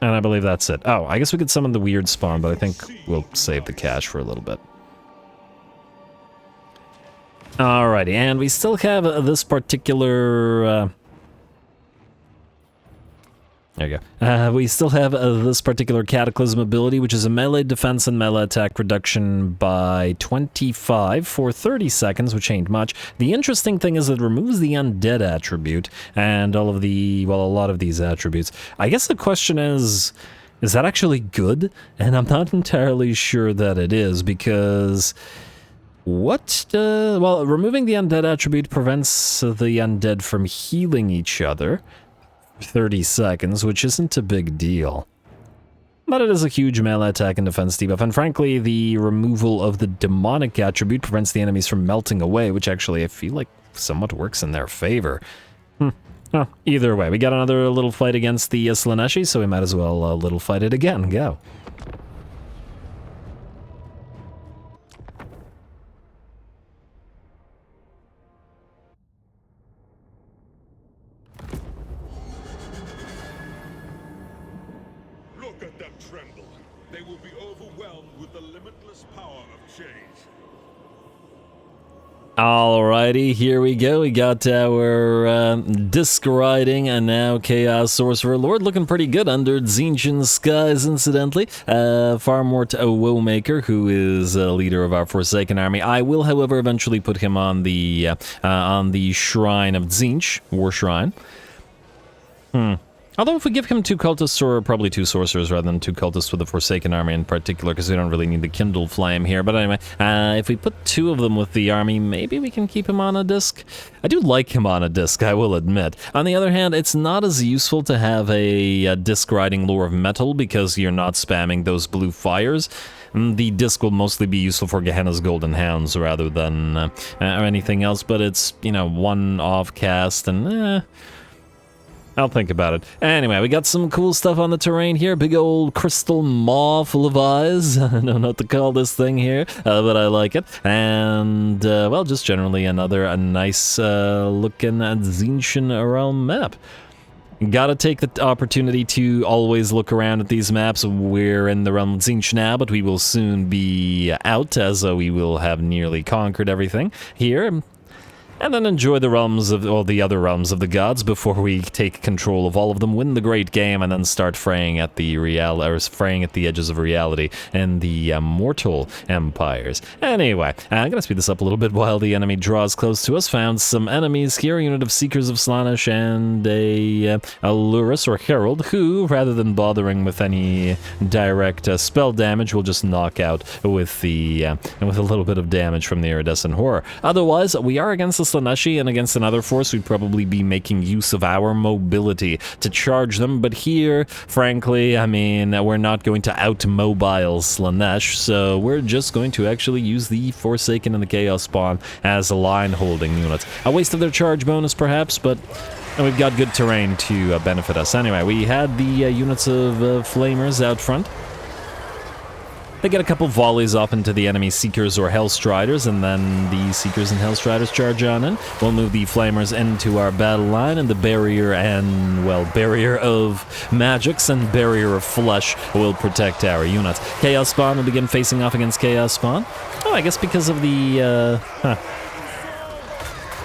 And I believe that's it. Oh, I guess we could summon the weird spawn, but I think we'll save the cash for a little bit. Alrighty, and we still have this particular There you go. We still have this particular Cataclysm ability, which is a melee defense and melee attack reduction by 25 for 30 seconds, which ain't much. The interesting thing is it removes the Undead attribute and all of the, well, a lot of these attributes. I guess the question is that actually good? And I'm not entirely sure that it is, because well, removing the Undead attribute prevents the Undead from healing each other 30 seconds, which isn't a big deal. But it is a huge melee attack and defense debuff, and frankly, the removal of the demonic attribute prevents the enemies from melting away, which actually I feel like somewhat works in their favor. Well, either way, we got another little fight against the Slaanesh, so we might as well little fight it again. Go. Look at them tremble. They will be overwhelmed with the limitless power of change. Alrighty, here we go. We got our disc riding and now Chaos Sorcerer Lord, looking pretty good under Tzeentch skies, incidentally. Far more to a Woemaker, who is a leader of our Forsaken army. I will, however, eventually put him on the Shrine of Tzeentch, War Shrine. Although if we give him 2 cultists, or probably 2 sorcerers rather than 2 cultists with the Forsaken army in particular, because we don't really need the Kindle Flame here. But anyway, if we put 2 of them with the army, maybe we can keep him on a disc. I do like him on a disc, I will admit. On the other hand, it's not as useful to have a disc riding Lore of Metal, because you're not spamming those blue fires. The disc will mostly be useful for Gehenna's Golden Hounds rather than or anything else, but it's, you know, one off cast and I'll think about it. Anyway, we got some cool stuff on the terrain here. Big old crystal maw full of eyes. I don't know what to call this thing here, but I like it. And, well, just generally a nice looking Tzeentch realm map. Gotta take the opportunity to always look around at these maps. We're in the realm of Tzeentch now, but we will soon be out, as we will have nearly conquered everything here. And then enjoy the realms of, well, the other realms of the gods before we take control of all of them, win the great game, and then start fraying at the edges of reality in the mortal empires. Anyway, I'm gonna speed this up a little bit while the enemy draws close to us. Found some enemies here, a unit of Seekers of Slaanesh and a Lurus or Herald, who, rather than bothering with any direct spell damage, will just knock out with a little bit of damage from the Iridescent Horror. Otherwise, we are against the Slaanesh, and against another force, we'd probably be making use of our mobility to charge them, but here, frankly, I mean, we're not going to out-mobile Slaanesh, so we're just going to actually use the Forsaken and the Chaos Spawn as line-holding units. A waste of their charge bonus, perhaps, but we've got good terrain to benefit us. Anyway, we had the units of Flamers out front. They get a couple volleys off into the enemy Seekers or Hellstriders, and then the Seekers and Hellstriders charge on in. We'll move the Flamers into our battle line, and the barrier and, well, barrier of magics and barrier of flesh will protect our units. Chaos Spawn will begin facing off against Chaos Spawn. Oh, I guess because of the,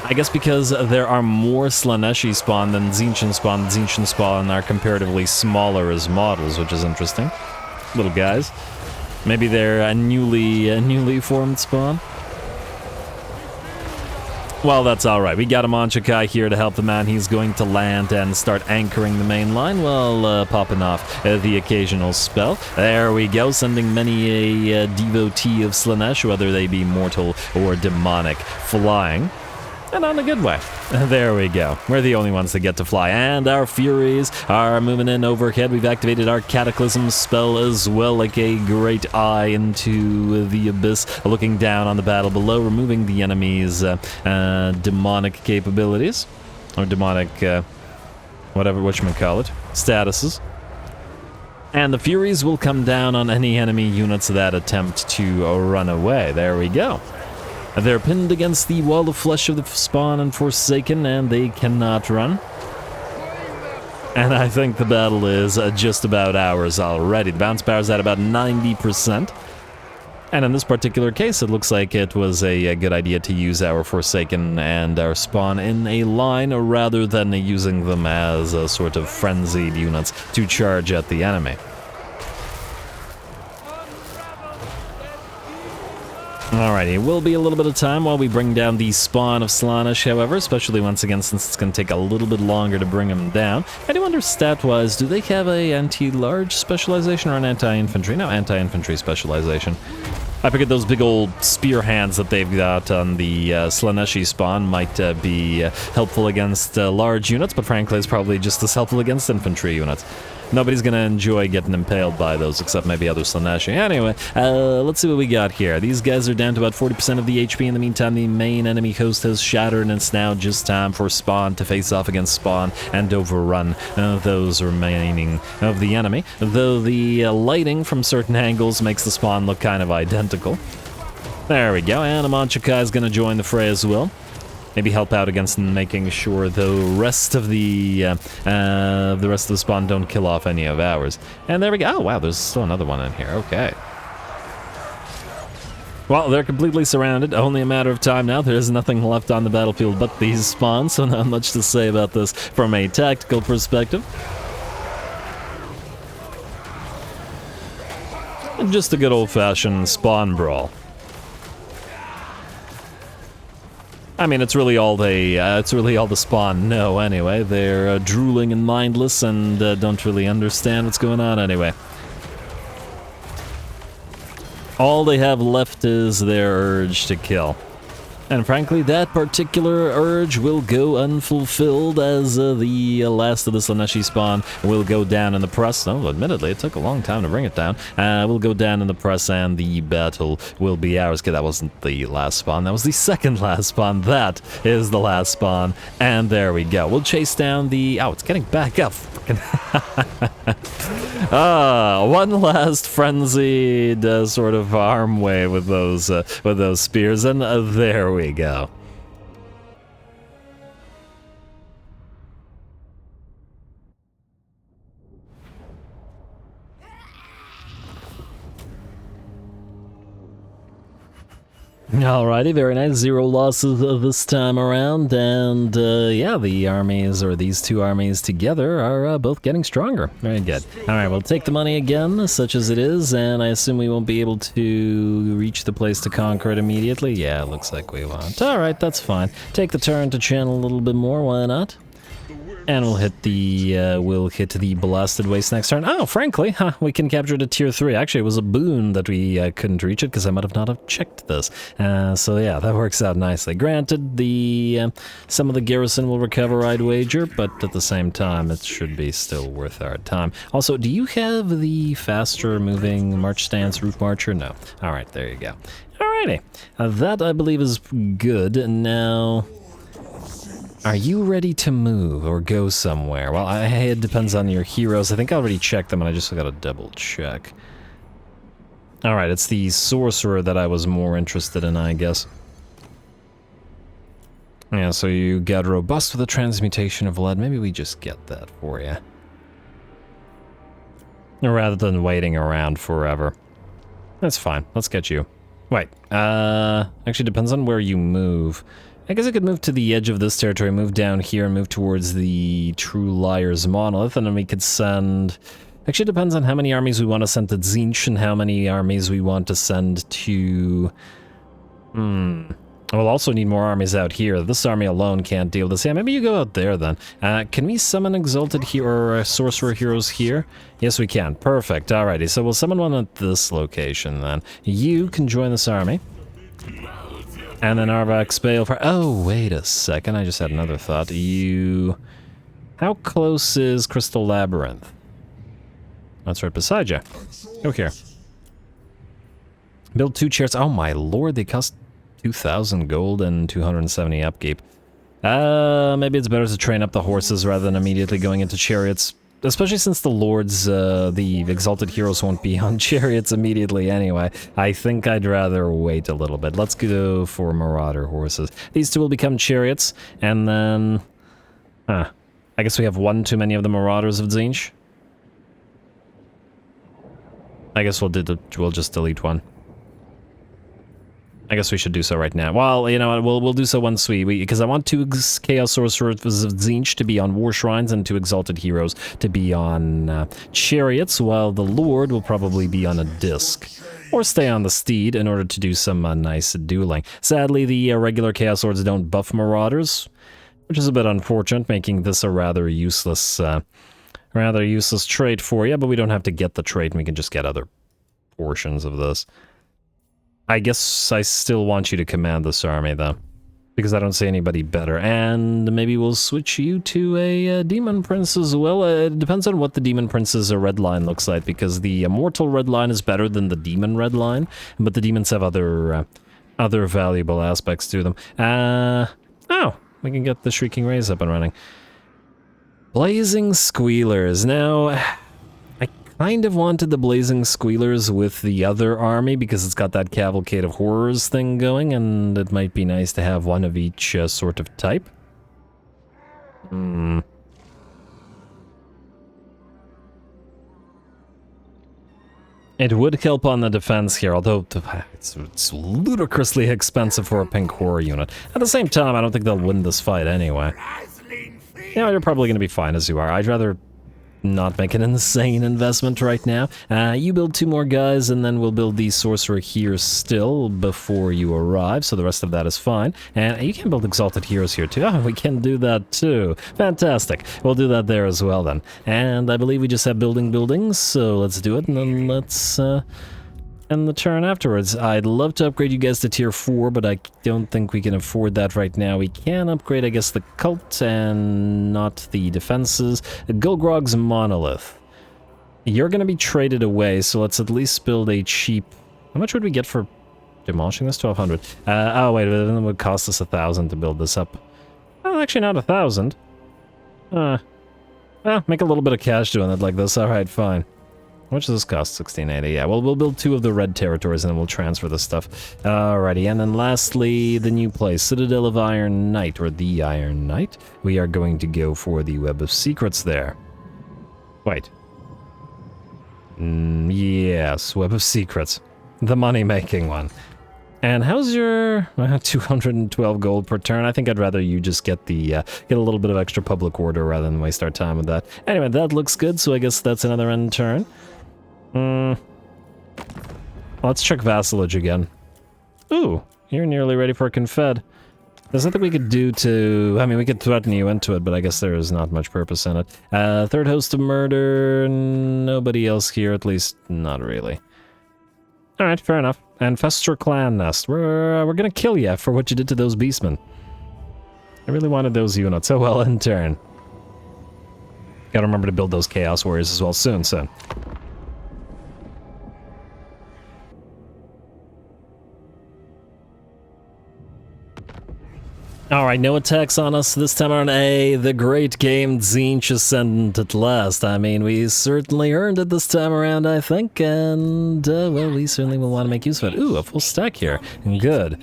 I guess because there are more Slaanesh spawn than Tzeentch spawn. Tzeentch spawn are comparatively smaller as models, which is interesting. Little guys. Maybe they're a newly formed spawn. Well, that's alright. We got a Manchakai here to help the man. He's going to land and start anchoring the main line while popping off the occasional spell. There we go, sending many a devotee of Slaanesh, whether they be mortal or demonic, flying. And on a good way. There we go. We're the only ones that get to fly. And our Furies are moving in overhead. We've activated our Cataclysm spell as well, like a great eye into the abyss, looking down on the battle below, removing the enemy's demonic capabilities. Or demonic, whatever, whatchamacallit, statuses. And the Furies will come down on any enemy units that attempt to run away. There we go. They're pinned against the wall of flesh of the spawn and Forsaken, and they cannot run. And I think the battle is just about ours already. The bounce power is at about 90%. And in this particular case, it looks like it was a good idea to use our Forsaken and our Spawn in a line rather than using them as a sort of frenzied units to charge at the enemy. Alrighty, it will be a little bit of time while we bring down the Spawn of Slaanesh, however, especially once again since it's going to take a little bit longer to bring them down. I do wonder, stat-wise, do they have a anti-large specialization or an anti-infantry? No, anti-infantry specialization. I figured those big old spear hands that they've got on the Slaaneshi Spawn might be helpful against large units, but frankly it's probably just as helpful against infantry units. Nobody's gonna enjoy getting impaled by those, except maybe other Slaaneshi. Anyway, let's see what we got here. These guys are down to about 40% of the HP. In the meantime, the main enemy host has shattered, and it's now just time for Spawn to face off against Spawn and overrun those remaining of the enemy. Though the lighting from certain angles makes the Spawn look kind of identical. There we go, and Amanchakai is gonna join the fray as well. Maybe help out against making sure the rest of the Spawn don't kill off any of ours. And there we go. Oh, wow, there's still another one in here. Okay. Well, they're completely surrounded. Only a matter of time now. There's nothing left on the battlefield but these spawns, so not much to say about this from a tactical perspective. Just a good old-fashioned spawn brawl. I mean, it's really all the Spawn know anyway. They're drooling and mindless and don't really understand what's going on anyway. All they have left is their urge to kill. And frankly, that particular urge will go unfulfilled as the last of the Slaaneshi Spawn will go down in the press. No, admittedly, it took a long time to bring it down. Will go down in the press and the battle will be ours. Okay, that wasn't the last Spawn. That was the second last Spawn. That is the last Spawn. And there we go. We'll chase down the... Oh, it's getting back up. One last frenzied sort of arm wave with those spears, and there we go. Alrighty, very nice. 0 losses this time around, and yeah, the armies, or these two armies together, are both getting stronger. Very good. Alright, we'll take the money again, such as it is, and I assume we won't be able to reach the place to conquer it immediately. Yeah, it looks like we won't. Alright, that's fine. Take the turn to channel a little bit more, why not? And we'll hit the Blasted Waste next turn. Oh, frankly, we can capture it at tier 3. Actually, it was a boon that we couldn't reach it because I might have not have checked this. So yeah, that works out nicely. Granted, some of the garrison will recover, I'd wager, but at the same time, it should be still worth our time. Also, do you have the faster moving March Stance Roof Marcher? No. All right, there you go. Alrighty, that I believe is good. Now, are you ready to move or go somewhere? Well, it depends on your heroes. I think I already checked them and I just gotta double check. Alright, it's the sorcerer that I was more interested in, I guess. Yeah, so you got robust with a transmutation of lead. Maybe we just get that for you, rather than waiting around forever. That's fine. Let's get you. Wait, actually depends on where you move. I guess I could move to the edge of this territory, move down here, and move towards the True Liar's Monolith, and then we could send... Actually, it depends on how many armies we want to send to Tzeentch and how many armies we want to send to... We'll also need more armies out here. This army alone can't deal with this. Yeah, maybe you go out there then. Can we summon Exalted Hero or Sorcerer Heroes here? Yes, we can. Perfect. Alrighty, so we'll summon one at this location then. You can join this army. And then Arvax Bale for... Oh, wait a second. I just had another thought. How close is Crystal Labyrinth? That's right beside you. Go here. Build 2 chairs. Oh my lord, they cost 2,000 gold and 270 upkeep. Maybe it's better to train up the horses rather than immediately going into chariots. Especially since the lords, the exalted heroes won't be on chariots immediately anyway. I think I'd rather wait a little bit. Let's go for marauder horses. These two will become chariots, and then... I guess we have one too many of the marauders of Tzeentch. I guess we'll just delete one. I guess we should do so right now. Well, you know what, we'll do so once because I want two Chaos Sorcerers of Tzeentch to be on War Shrines and two Exalted Heroes to be on Chariots, while the Lord will probably be on a disc. Or stay on the Steed in order to do some nice dueling. Sadly, the regular Chaos Swords don't buff Marauders, which is a bit unfortunate, making this a rather useless trait for you, but we don't have to get the trait, and we can just get other portions of this. I guess I still want you to command this army, though, because I don't see anybody better. And maybe we'll switch you to a Demon Prince as well. It depends on what the Demon Prince's red line looks like, because the Immortal red line is better than the Demon red line, but the Demons have other valuable aspects to them. Oh, we can get the Shrieking Rays up and running. Blazing Squealers. Now, I kind of wanted the Blazing Squealers with the other army because it's got that Cavalcade of Horrors thing going, and it might be nice to have one of each sort of type. It would help on the defense here, although it's ludicrously expensive for a pink horror unit. At the same time, I don't think they'll win this fight anyway. Yeah, you're probably going to be fine as you are. I'd rather not make an insane investment right now. You build two more guys, and then we'll build the sorcerer here still before you arrive, so the rest of that is fine. And you can build Exalted Heroes here too. Oh, we can do that too. Fantastic. We'll do that there as well then. And I believe we just have buildings, so let's do it, and then let's end the turn afterwards. I'd love to upgrade you guys to tier 4, but I don't think we can afford that right now. We can upgrade, I guess, the cult and not the defenses. Gulgrog's Monolith. You're going to be traded away, so let's at least build a cheap... How much would we get for demolishing this? 1,200. Oh, wait, it would cost us 1,000 to build this up. Well, actually not 1,000. Well, make a little bit of cash doing it like this. Alright, fine. How much does this cost? 1680. Yeah, well, we'll build 2 of the red territories and then we'll transfer the stuff. Alrighty, and then lastly, the new place, Citadel of Iron Knight, or the Iron Knight. We are going to go for the Web of Secrets there. Wait. Yes, Web of Secrets. The money-making one. And how's your 212 gold per turn? I think I'd rather you just get the get a little bit of extra public order rather than waste our time with that. Anyway, that looks good, so I guess that's another end turn. Let's check vassalage again. Ooh, you're nearly ready for a confed. There's nothing we could do to... I mean, we could threaten you into it, but I guess there is not much purpose in it. Third host of murder, nobody else here, at least not really. Alright, fair enough. And Fester Clan Nest. We're gonna kill you for what you did to those beastmen. I really wanted those units. Oh well, in turn. Gotta remember to build those Chaos Warriors as well soon. Alright, no attacks on us this time around. The great game Tzeentch Ascendant at last. I mean, we certainly earned it this time around, I think, and, well, we certainly will want to make use of it. Ooh, a full stack here. Good.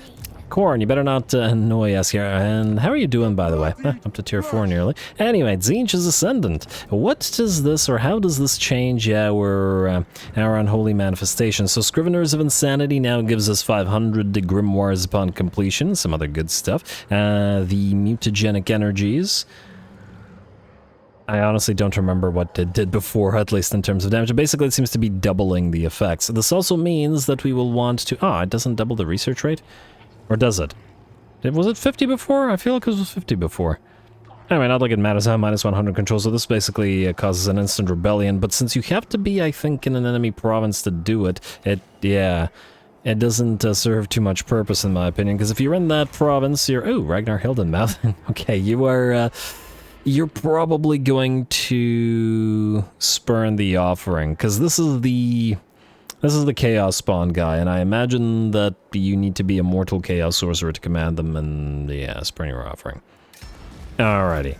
Corn, you better not annoy us here. And how are you doing, by the way? Up to tier 4 nearly. Anyway, Tzeentch's Ascendant. What does this, or how does this change our unholy manifestation? So Scriveners of Insanity now gives us 500 grimoires upon completion. Some other good stuff. The mutagenic energies. I honestly don't remember what it did before, at least in terms of damage. Basically, it seems to be doubling the effects. This also means that we will want to... Ah, it doesn't double the research rate? Or does it? Was it 50 before? I feel like it was 50 before. Anyway, not like it matters. I have minus 100 control, so this basically causes an instant rebellion. But since you have to be, I think, in an enemy province to do it, it doesn't serve too much purpose, in my opinion. Because if you're in that province, you're... Oh, Ragnar Hildenmouth. Okay, you are... you're probably going to spurn the offering, because this is the Chaos Spawn guy, and I imagine that you need to be a mortal Chaos Sorcerer to command them, and yeah, spurn your offering. Alrighty.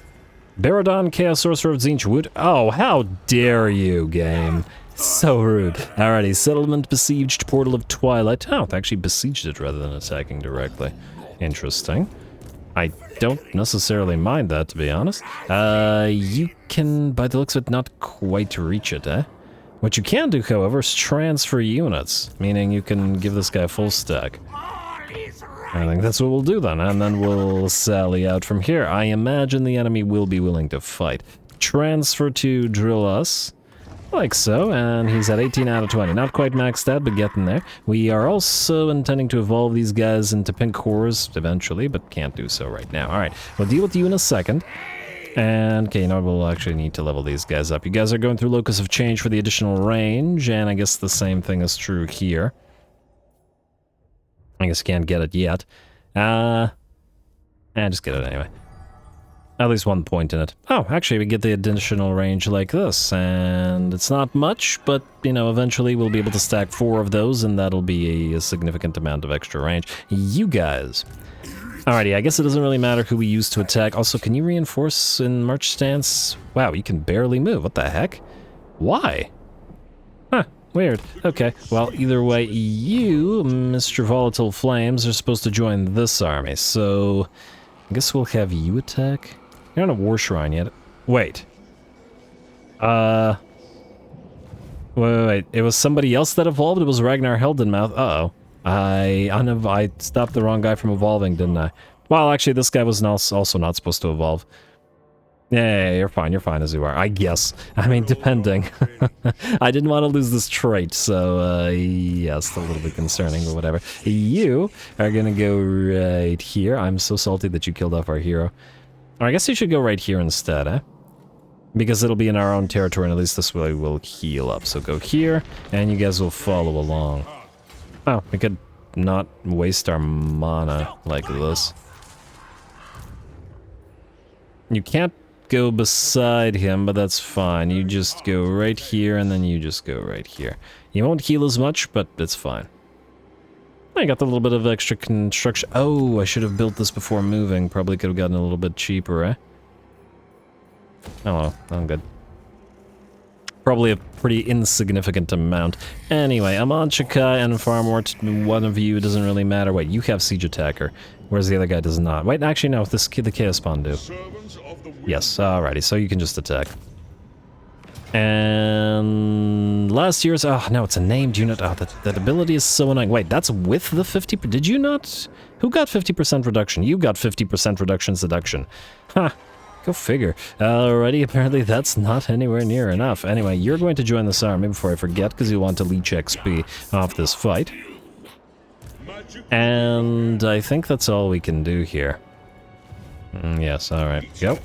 Baradon, Chaos Sorcerer of Tzeentch would... Oh, how dare you, game. So rude. Alrighty, Settlement Besieged, Portal of Twilight. Oh, they actually besieged it rather than attacking directly. Interesting. I don't necessarily mind that, to be honest. You can, by the looks of it, not quite reach it, eh? What you can do, however, is transfer units, meaning you can give this guy a full stack. I think that's what we'll do then, and then we'll sally out from here. I imagine the enemy will be willing to fight. Transfer to drill us, like so, and he's at 18 out of 20. Not quite maxed out, but getting there. We are also intending to evolve these guys into pink cores eventually, but can't do so right now. Alright, we'll deal with you in a second. And, okay, you know what, we'll actually need to level these guys up. You guys are going through Locus of Change for the additional range, and I guess the same thing is true here. I guess you can't get it yet. Just get it anyway. At least 1 point in it. Oh, actually, we get the additional range like this, and it's not much, but, you know, eventually we'll be able to stack 4 of those, and that'll be a significant amount of extra range. You guys. Alrighty, I guess it doesn't really matter who we use to attack. Also, can you reinforce in march stance? Wow, you can barely move. What the heck? Why? Huh, weird. Okay, well, either way, you, Mr. Volatile Flames, are supposed to join this army, so I guess we'll have you attack. You're not a war shrine yet. Wait. Wait. It was somebody else that evolved? It was Ragnar Heldenmouth. Uh-oh. I stopped the wrong guy from evolving, didn't I? Well, actually, this guy was also not supposed to evolve. Yeah, you're fine as you are, I guess. I mean, depending. I didn't want to lose this trait, so, yes, a little bit concerning, but whatever. You are gonna go right here. I'm so salty that you killed off our hero. Or I guess you should go right here instead, eh? Because it'll be in our own territory, and at least this way we'll heal up. So go here, and you guys will follow along. Oh, we could not waste our mana like this. You can't go beside him, but that's fine. You just go right here, and then you just go right here. You won't heal as much, but it's fine. I got the little bit of extra construction. Oh, I should have built this before moving. Probably could have gotten a little bit cheaper, eh? Oh well, I'm good. Probably a pretty insignificant amount. Anyway, I'm on Chikai and Farmort. One of you doesn't really matter. Wait, you have Siege Attacker, whereas the other guy does not. Wait, actually, no, the Chaos Spawn do. Yes, alrighty, so you can just attack. And last year's... Oh, no, it's a named unit. Oh, that ability is so annoying. Wait, that's with the 50... Did you not... Who got 50% reduction? You got 50% reduction seduction. Huh. Go figure. Alrighty, apparently that's not anywhere near enough. Anyway, you're going to join this army before I forget, because you want to leech XP off this fight. And I think that's all we can do here. Yes, alright. Go.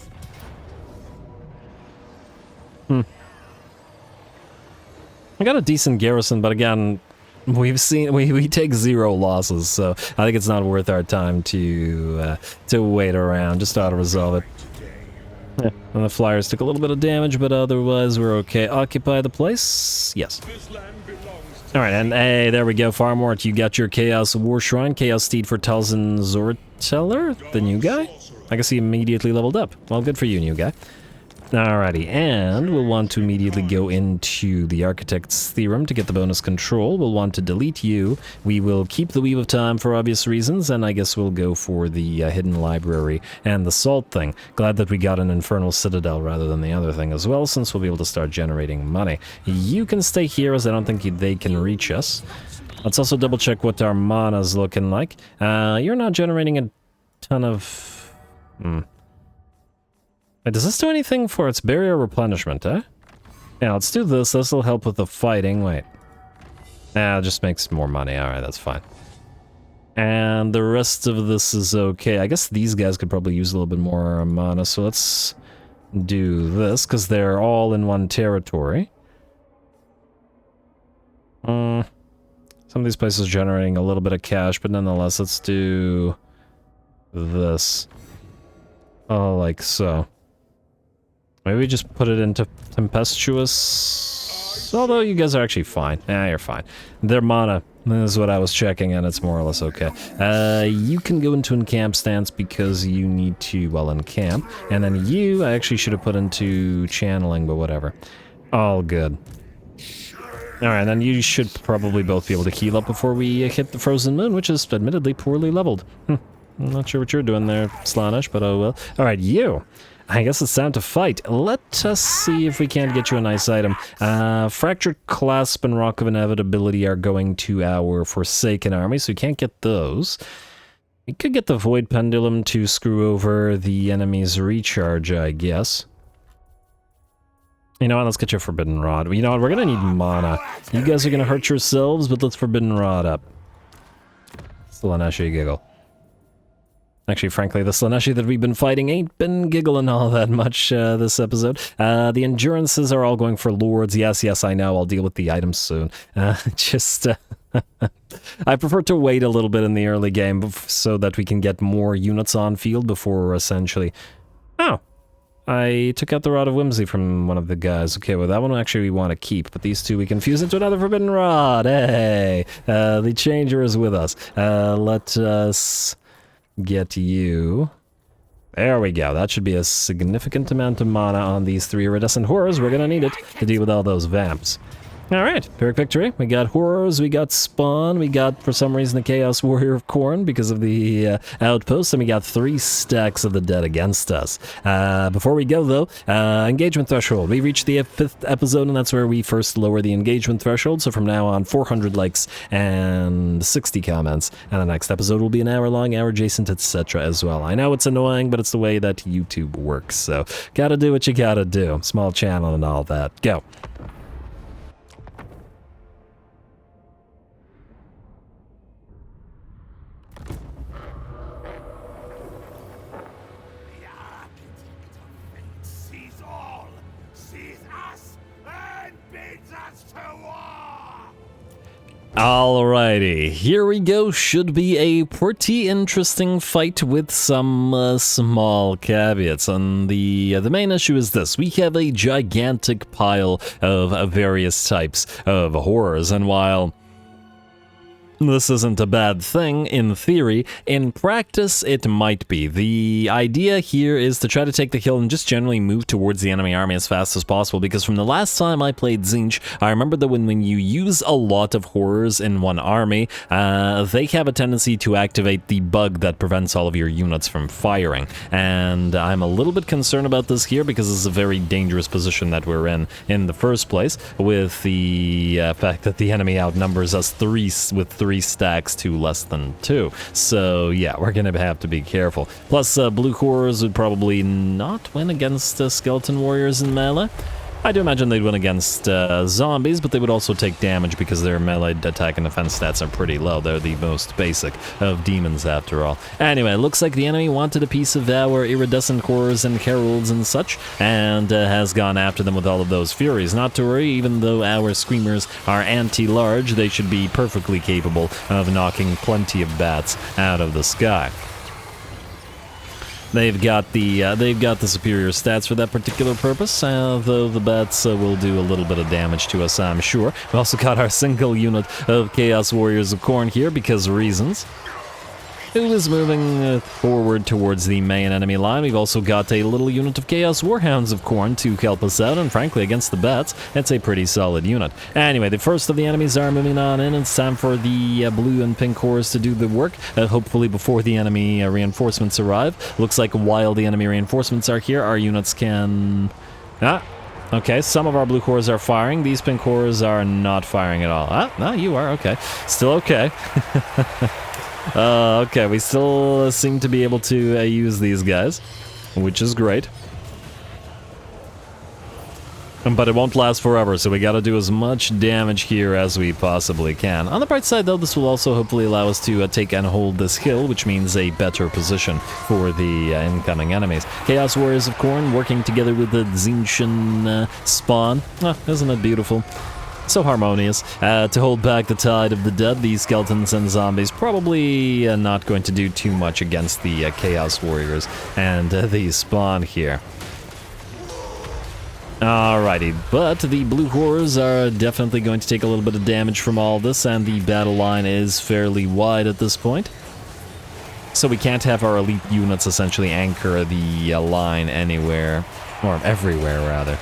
I got a decent garrison, but again, we've seen we take 0 losses, so I think it's not worth our time to wait around. Just auto-resolve it. Yeah, and the flyers took a little bit of damage, but otherwise we're okay. Occupy the place? Yes. Alright, and hey, there we go, Farmort. You got your Chaos War Shrine, Chaos Steed for Talzin Zorteller, the new guy? I guess he immediately leveled up. Well, good for you, new guy. Alrighty, and we'll want to immediately go into the Architect's Theorem to get the bonus control. We'll want to delete you. We will keep the Weave of Time for obvious reasons, and I guess we'll go for the Hidden Library and the Salt thing. Glad that we got an Infernal Citadel rather than the other thing as well, since we'll be able to start generating money. You can stay here, as I don't think they can reach us. Let's also double check what our mana's looking like. You're not generating a ton of... Wait, does this do anything for its barrier replenishment, eh? Yeah, let's do this. This will help with the fighting. Wait. Nah, it just makes more money. Alright, that's fine. And the rest of this is okay. I guess these guys could probably use a little bit more mana, so let's do this, because they're all in one territory. Some of these places are generating a little bit of cash, but nonetheless, let's do this. Oh, like so. Maybe we just put it into Tempestuous. Although you guys are actually fine. Yeah, you're fine. Their mana, this is what I was checking, and it's more or less okay. You can go into encamp stance because you need to, well, encamp. And then you, I actually should have put into channeling, but whatever. All good. Alright, then you should probably both be able to heal up before we hit the Frozen Moon, which is admittedly poorly leveled. I'm not sure what you're doing there, Slaanesh, but oh well. Alright, you! I guess it's time to fight. Let us see if we can't get you a nice item. Fractured Clasp and Rock of Inevitability are going to our Forsaken army, so you can't get those. We could get the Void Pendulum to screw over the enemy's recharge, I guess. You know what, let's get your Forbidden Rod. You know what, we're gonna need mana. You guys are gonna hurt yourselves, but let's Forbidden Rod up. Slaanesh giggle. Actually, frankly, the Slaanesh that we've been fighting ain't been giggling all that much this episode. The Endurances are all going for Lords. Yes, I know, I'll deal with the items soon. I prefer to wait a little bit in the early game so that we can get more units on field before essentially... Oh, I took out the Rod of Whimsy from one of the guys. Okay, well that one actually we want to keep, but these two we can fuse into another Forbidden Rod. Hey, the Changer is with us. Let us get you... There we go. That should be a significant amount of mana on these 3 iridescent horrors. We're gonna need it to deal with all those vamps. Alright, Pyrrhic Victory. We got Horrors, we got Spawn, we got, for some reason, the Chaos Warrior of Khorne because of the outpost, and we got 3 stacks of the dead against us. Before we go, though, engagement threshold. We reached the 5th episode, and that's where we first lower the engagement threshold, so from now on, 400 likes and 60 comments, and the next episode will be an hour long, hour adjacent, etc. as well. I know it's annoying, but it's the way that YouTube works, so gotta do what you gotta do. Small channel and all that. Go. Alrighty, here we go. Should be a pretty interesting fight with some small caveats. And the main issue is this. We have a gigantic pile of various types of horrors, and while this isn't a bad thing, in theory. In practice, it might be. The idea here is to try to take the hill and just generally move towards the enemy army as fast as possible, because from the last time I played Tzeentch, I remember that when you use a lot of horrors in one army, they have a tendency to activate the bug that prevents all of your units from firing. And I'm a little bit concerned about this here, because this is a very dangerous position that we're in the first place, with the fact that the enemy outnumbers us with 3 stacks to less than 2. So yeah, we're gonna have to be careful. Plus, blue horrors would probably not win against skeleton warriors in melee. I do imagine they'd win against zombies, but they would also take damage because their melee attack and defense stats are pretty low. They're the most basic of demons, after all. Anyway, looks like the enemy wanted a piece of our iridescent horrors and heralds and such, and has gone after them with all of those furies. Not to worry, even though our screamers are anti-large, they should be perfectly capable of knocking plenty of bats out of the sky. They've got the superior stats for that particular purpose, though the bats will do a little bit of damage to us, I'm sure. We also got our single unit of Chaos Warriors of Khorne here, because reasons. Who is moving forward towards the main enemy line. We've also got a little unit of Chaos Warhounds of Khorne to help us out, and frankly, against the bats, it's a pretty solid unit. Anyway, the first of the enemies are moving on in. It's time for the blue and pink horrors to do the work, hopefully before the enemy reinforcements arrive. Looks like while the enemy reinforcements are here, our units can... Okay, some of our blue horrors are firing. These pink horrors are not firing at all. No, you are, okay. Still okay. Okay, we still seem to be able to use these guys, which is great. But it won't last forever, so we gotta do as much damage here as we possibly can. On the bright side, though, this will also hopefully allow us to take and hold this hill, which means a better position for the incoming enemies. Chaos Warriors of Khorne working together with the Tzeentch spawn. Isn't it beautiful? So harmonious. To hold back the tide of the dead, these skeletons and zombies probably not going to do too much against the Chaos Warriors and the spawn here. Alrighty, but the blue horrors are definitely going to take a little bit of damage from all this, and the battle line is fairly wide at this point. So we can't have our elite units essentially anchor the line anywhere, or everywhere rather.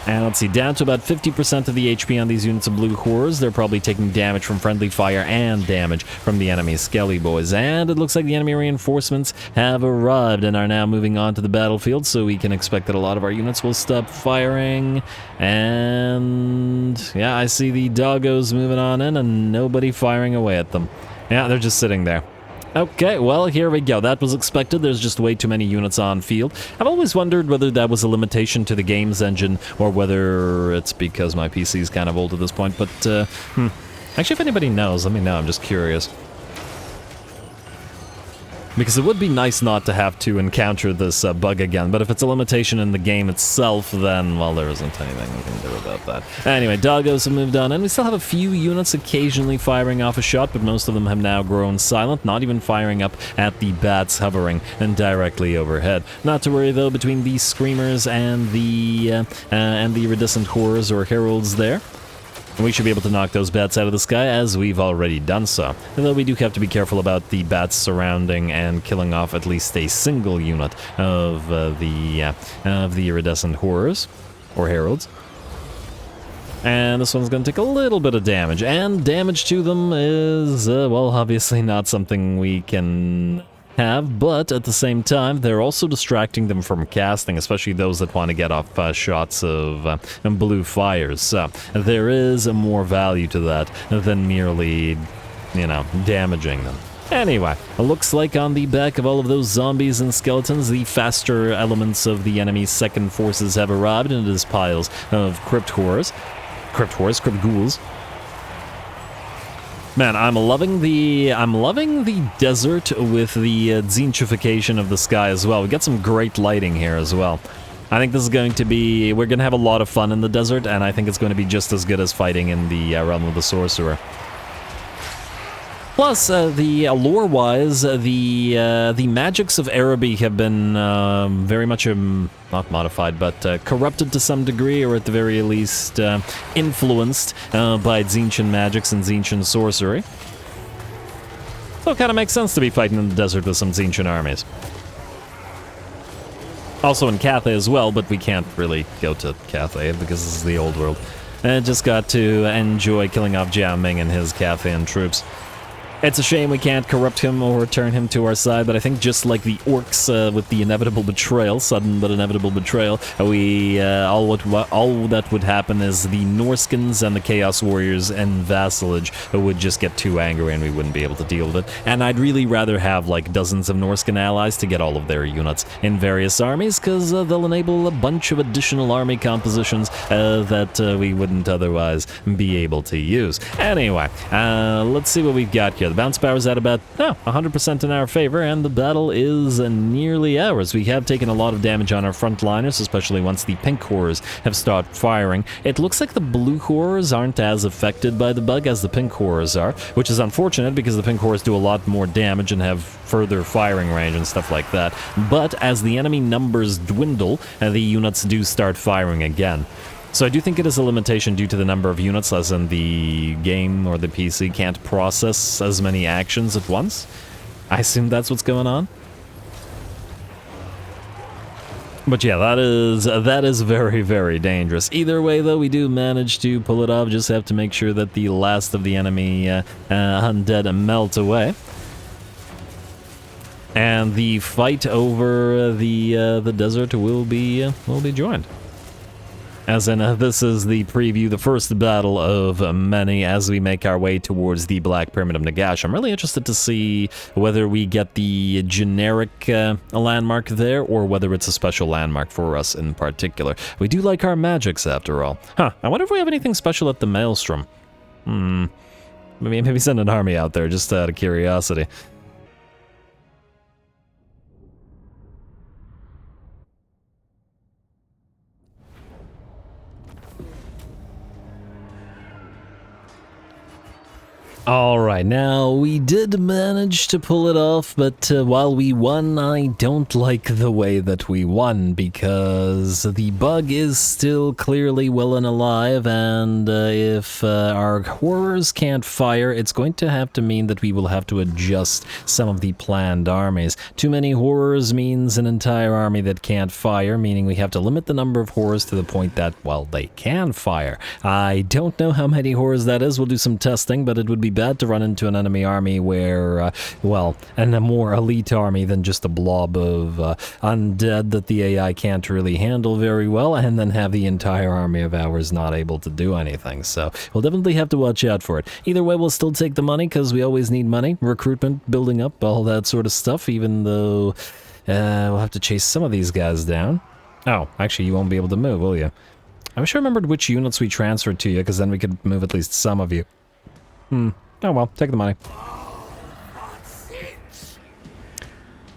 And let's see, down to about 50% of the HP on these units of blue horrors. They're probably taking damage from friendly fire and damage from the enemy skelly boys. And it looks like the enemy reinforcements have arrived and are now moving on to the battlefield, so we can expect that a lot of our units will stop firing. And yeah, I see the doggos moving on in and nobody firing away at them. Yeah, they're just sitting there. Okay, well, here we go. That was expected. There's just way too many units on field. I've always wondered whether that was a limitation to the game's engine or whether it's because my PC is kind of old at this point, but, Actually, if anybody knows, let me know. I'm just curious. Because it would be nice not to have to encounter this bug again, but if it's a limitation in the game itself, then, well, there isn't anything we can do about that. Anyway, doggos have moved on, and we still have a few units occasionally firing off a shot, but most of them have now grown silent, not even firing up at the bats hovering and directly overhead. Not to worry, though, between the screamers and the iridescent horrors or heralds there. We should be able to knock those bats out of the sky, as we've already done so. Although we do have to be careful about the bats surrounding and killing off at least a single unit of the iridescent horrors, or heralds. And this one's going to take a little bit of damage, and damage to them is, well, obviously not something we can have, but at the same time, they're also distracting them from casting, especially those that want to get off shots of blue fires. So there is more value to that than merely, you know, damaging them. Anyway, it looks like on the back of all of those zombies and skeletons, the faster elements of the enemy's second forces have arrived, and it is piles of crypt ghouls. Man, I'm loving the desert with the Tzeentchification of the sky as well. We got some great lighting here as well. I think this is going to be, we're going to have a lot of fun in the desert, and I think it's going to be just as good as fighting in the realm of the sorcerer. Plus, the lore-wise, the magics of Araby have been very much, not modified, but corrupted to some degree, or at the very least influenced by Tzeentchian magics and Tzeentchian sorcery. So it kind of makes sense to be fighting in the desert with some Tzeentchian armies. Also in Cathay as well, but we can't really go to Cathay because this is the old world. And just got to enjoy killing off Jiao Ming and his Cathayan troops. It's a shame we can't corrupt him or turn him to our side, but I think just like the orcs with the inevitable betrayal, sudden but inevitable betrayal, we all that would happen is the Norskins and the Chaos Warriors and Vassalage would just get too angry and we wouldn't be able to deal with it. And I'd really rather have like dozens of Norskin allies to get all of their units in various armies, because they'll enable a bunch of additional army compositions that we wouldn't otherwise be able to use. Anyway, let's see what we've got here. The bounce power is at about 100% in our favor, and the battle is nearly ours. We have taken a lot of damage on our frontliners, especially once the pink horrors have started firing. It looks like the blue horrors aren't as affected by the bug as the pink horrors are, which is unfortunate because the pink horrors do a lot more damage and have further firing range and stuff like that. But as the enemy numbers dwindle, the units do start firing again. So I do think it is a limitation due to the number of units, as in the game or the PC can't process as many actions at once. I assume that's what's going on. But yeah, that is very, very dangerous. Either way, though, we do manage to pull it off. Just have to make sure that the last of the enemy undead melt away. And the fight over the desert will be joined. As in, this is the preview, the first battle of many as we make our way towards the Black Pyramid of Nagash. I'm really interested to see whether we get the generic landmark there, or whether it's a special landmark for us in particular. We do like our magics, after all. Huh, I wonder if we have anything special at the Maelstrom. Maybe send an army out there, just out of curiosity. Alright, now we did manage to pull it off, but while we won, I don't like the way that we won, because the bug is still clearly well and alive, and if our horrors can't fire, it's going to have to mean that we will have to adjust some of the planned armies. Too many horrors means an entire army that can't fire, meaning we have to limit the number of horrors to the point that, well, they can fire. I don't know how many horrors that is. We'll do some testing, but it would be bad to run into an enemy army where, well, and a more elite army than just a blob of undead that the AI can't really handle very well, and then have the entire army of ours not able to do anything. So we'll definitely have to watch out for it. Either way, we'll still take the money, because we always need money. Recruitment, building up, all that sort of stuff, even though we'll have to chase some of these guys down. Oh, actually, you won't be able to move, will you? I wish I remembered which units we transferred to you, because then we could move at least some of you. Oh well, take the money.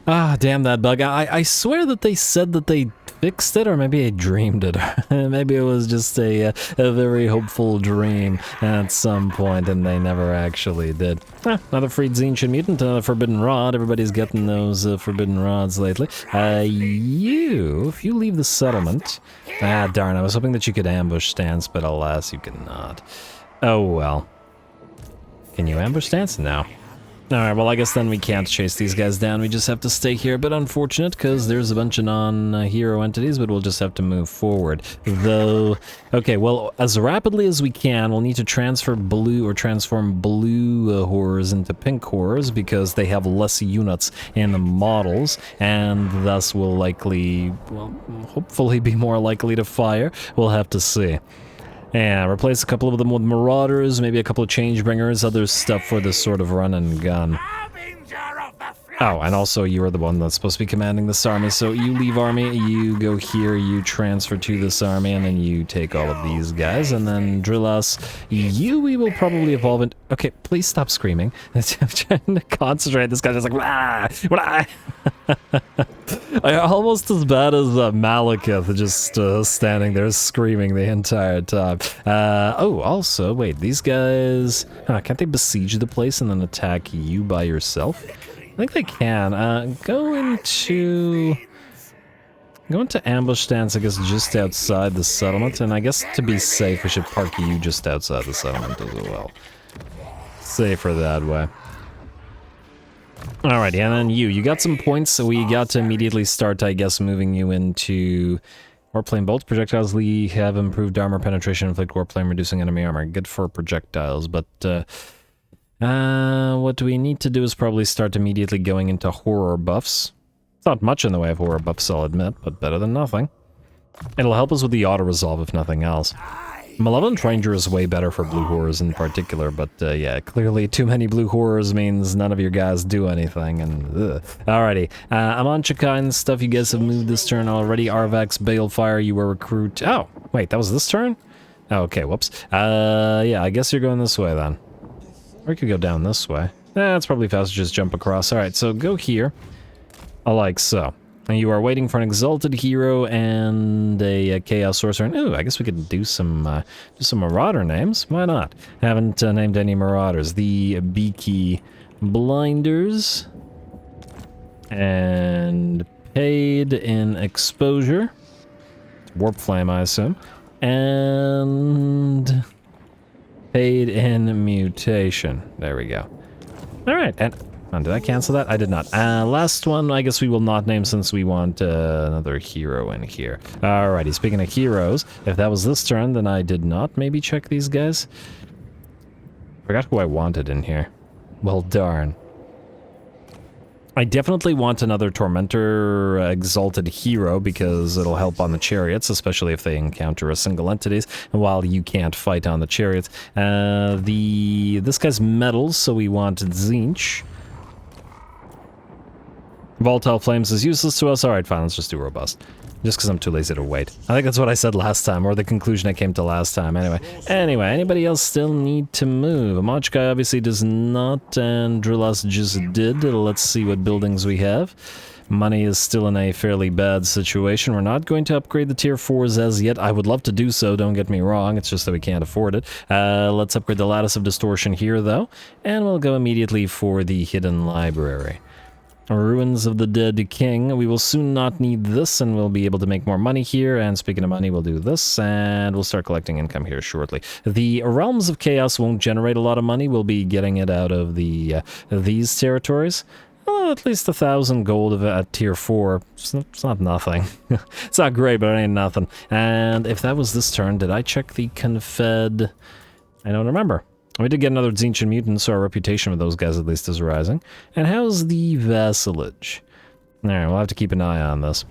Ah, damn that bug. I swear that they said that they fixed it, or maybe I dreamed it. Maybe it was just a very hopeful dream at some point, and they never actually did. Another freed Tzeentch mutant, another forbidden rod. Everybody's getting those forbidden rods lately. If you leave the settlement... Ah, darn, I was hoping that you could ambush stance, but alas, you cannot. Oh well. Can you ambush stance? No. Alright, well I guess then we can't chase these guys down, we just have to stay here. A bit unfortunate, because there's a bunch of non-hero entities, but we'll just have to move forward. Though, okay, well, as rapidly as we can, we'll need to transform blue horrors into pink horrors, because they have less units in the models, and thus will likely, well, hopefully be more likely to fire. We'll have to see. Yeah, replace a couple of them with marauders, maybe a couple of changebringers, other stuff for this sort of run and gun. Oh, and also you are the one that's supposed to be commanding this army, so you leave army, you go here, you transfer to this army, and then you take all of these guys, and then drill us. We will probably evolve into... Okay, please stop screaming. I'm trying to concentrate. This guy's just like... Almost as bad as Malekith, just standing there screaming the entire time. Oh, also, wait, these guys... can't they besiege the place and then attack you by yourself? I think they can. Go into ambush stance, I guess, just outside the settlement, and I guess to be safe, we should park you just outside the settlement as well. Safer that way. Alrighty, and then you got some points, so we got to immediately start, I guess, moving you into warplane bolts. Projectiles have improved armor penetration, inflict warplane, reducing enemy armor. Good for projectiles, but what we need to do is probably start immediately going into horror buffs. It's not much in the way of horror buffs, I'll admit, but better than nothing. It'll help us with the auto-resolve, if nothing else. Malevolent Ranger is way better for blue horrors in particular, but yeah, clearly too many blue horrors means none of your guys do anything, and ugh. Alrighty, Amanchika and stuff, you guys have moved this turn already. Arvax, Balefire, you were recruit... Oh, wait, that was this turn? Oh, okay, whoops. Yeah, I guess you're going this way then. Or you could go down this way. It's probably faster to just jump across. Alright, so go here. Like so. And you are waiting for an Exalted Hero and a Chaos Sorcerer. And, ooh, I guess we could do some Marauder names. Why not? Haven't named any Marauders. The Beaky Blinders. And Paid in Exposure. Warp Flame, I assume. And... Paid in Mutation. There we go. Alright, and... did I cancel that? I did not. Last one, I guess we will not name since we want another hero in here. Alrighty, speaking of heroes, if that was this turn, then I did not maybe check these guys. Forgot who I wanted in here. Well, darn. I definitely want another Tormentor Exalted Hero because it'll help on the chariots, especially if they encounter a single entities, while you can't fight on the chariots. This guy's metals, so we want Tzeentch. Volatile Flames is useless to us. Alright, fine, let's just do Robust. Just because I'm too lazy to wait. I think that's what I said last time, or the conclusion I came to last time. Anyway, anybody else still need to move? Amachka obviously does not, and Drillas just did. Let's see what buildings we have. Money is still in a fairly bad situation. We're not going to upgrade the tier 4s as yet. I would love to do so, don't get me wrong. It's just that we can't afford it. Let's upgrade the Lattice of Distortion here, though. And we'll go immediately for the Hidden Library. Ruins of the Dead King. We will soon not need this, and we'll be able to make more money here. And speaking of money, we'll do this, and we'll start collecting income here shortly. The Realms of Chaos won't generate a lot of money. We'll be getting it out of these territories. Well, at least 1,000 gold at tier 4. It's not nothing. It's not great, but it ain't nothing. And if that was this turn, did I check the Confed? I don't remember. We did get another Tzeentch mutant, so our reputation with those guys at least is rising. And how's the vassalage? Alright, we'll have to keep an eye on this.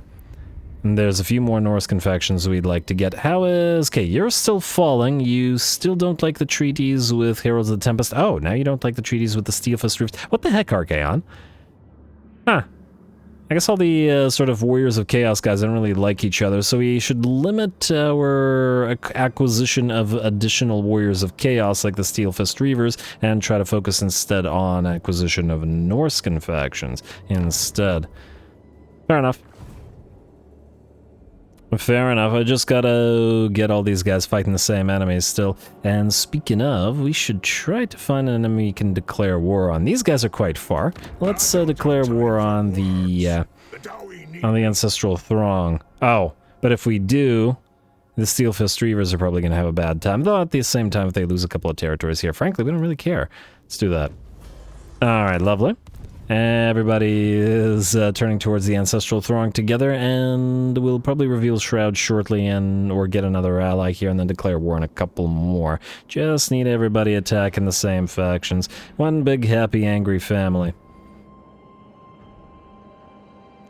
And there's a few more Norse confections we'd like to get. How is... Okay, you're still falling. You still don't like the treaties with Heralds of the Tempest. Oh, now you don't like the treaties with the Steelfist Rift. What the heck, Archaon? Huh. I guess all the sort of Warriors of Chaos guys don't really like each other, so we should limit our acquisition of additional Warriors of Chaos like the Steelfist Reavers and try to focus instead on acquisition of Norscan factions instead. Fair enough. Fair enough, I just gotta get all these guys fighting the same enemies still. And speaking of, we should try to find an enemy we can declare war on. These guys are quite far. Let's declare war on the Ancestral Throng. Oh, but if we do, the Steelfist Reavers are probably gonna have a bad time. Though at the same time, if they lose a couple of territories here, frankly, we don't really care. Let's do that. Alright, lovely. Everybody is turning towards the Ancestral Throng together, and we'll probably reveal Shroud shortly or get another ally here and then declare war on a couple more. Just need everybody attacking the same factions. One big, happy, angry family.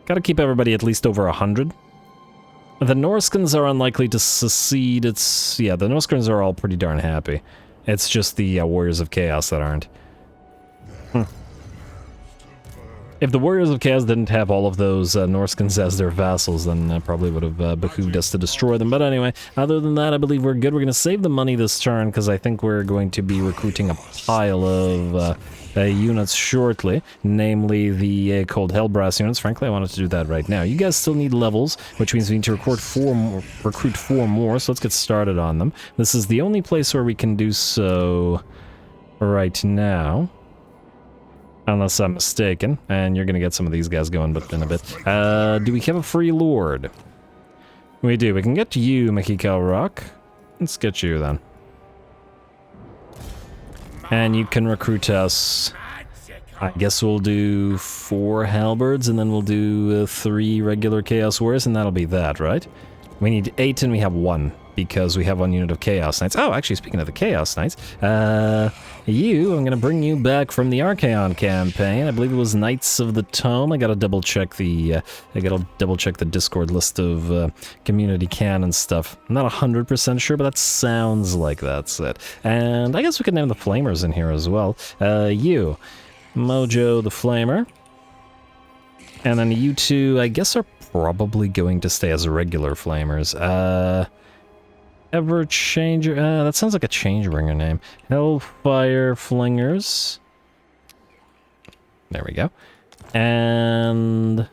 Gotta keep everybody at least over 100. The Norscans are unlikely to secede. Yeah, the Norscans are all pretty darn happy. It's just the Warriors of Chaos that aren't. If the Warriors of Chaos didn't have all of those Norscans as their vassals, then probably would have behooved us to destroy them. But anyway, other than that, I believe we're good. We're going to save the money this turn, because I think we're going to be recruiting a pile of units shortly, namely the Cold Hellbrass units. Frankly, I wanted to do that right now. You guys still need levels, which means we need to recruit four more, so let's get started on them. This is the only place where we can do so right now. Unless I'm mistaken, and you're gonna get some of these guys going but in a bit. Do we have a free lord? We do. We can get you, Mickey Rock. Let's get you then. And you can recruit us. I guess we'll do 4 halberds, and then we'll do 3 regular Chaos Warriors, and that'll be that, right? We need 8, and we have 1. Because we have 1 unit of Chaos Knights. Oh, actually, speaking of the Chaos Knights, I'm gonna bring you back from the Archaon campaign. I believe it was Knights of the Tome. I gotta double check the Discord list of community canon stuff. I'm not 100% sure, but that sounds like that's it. And I guess we could name the Flamers in here as well. You, Mojo the Flamer, and then you two, I guess, are probably going to stay as regular Flamers. Everchanger, that sounds like a Changebringer name. Hellfire Flingers. There we go. And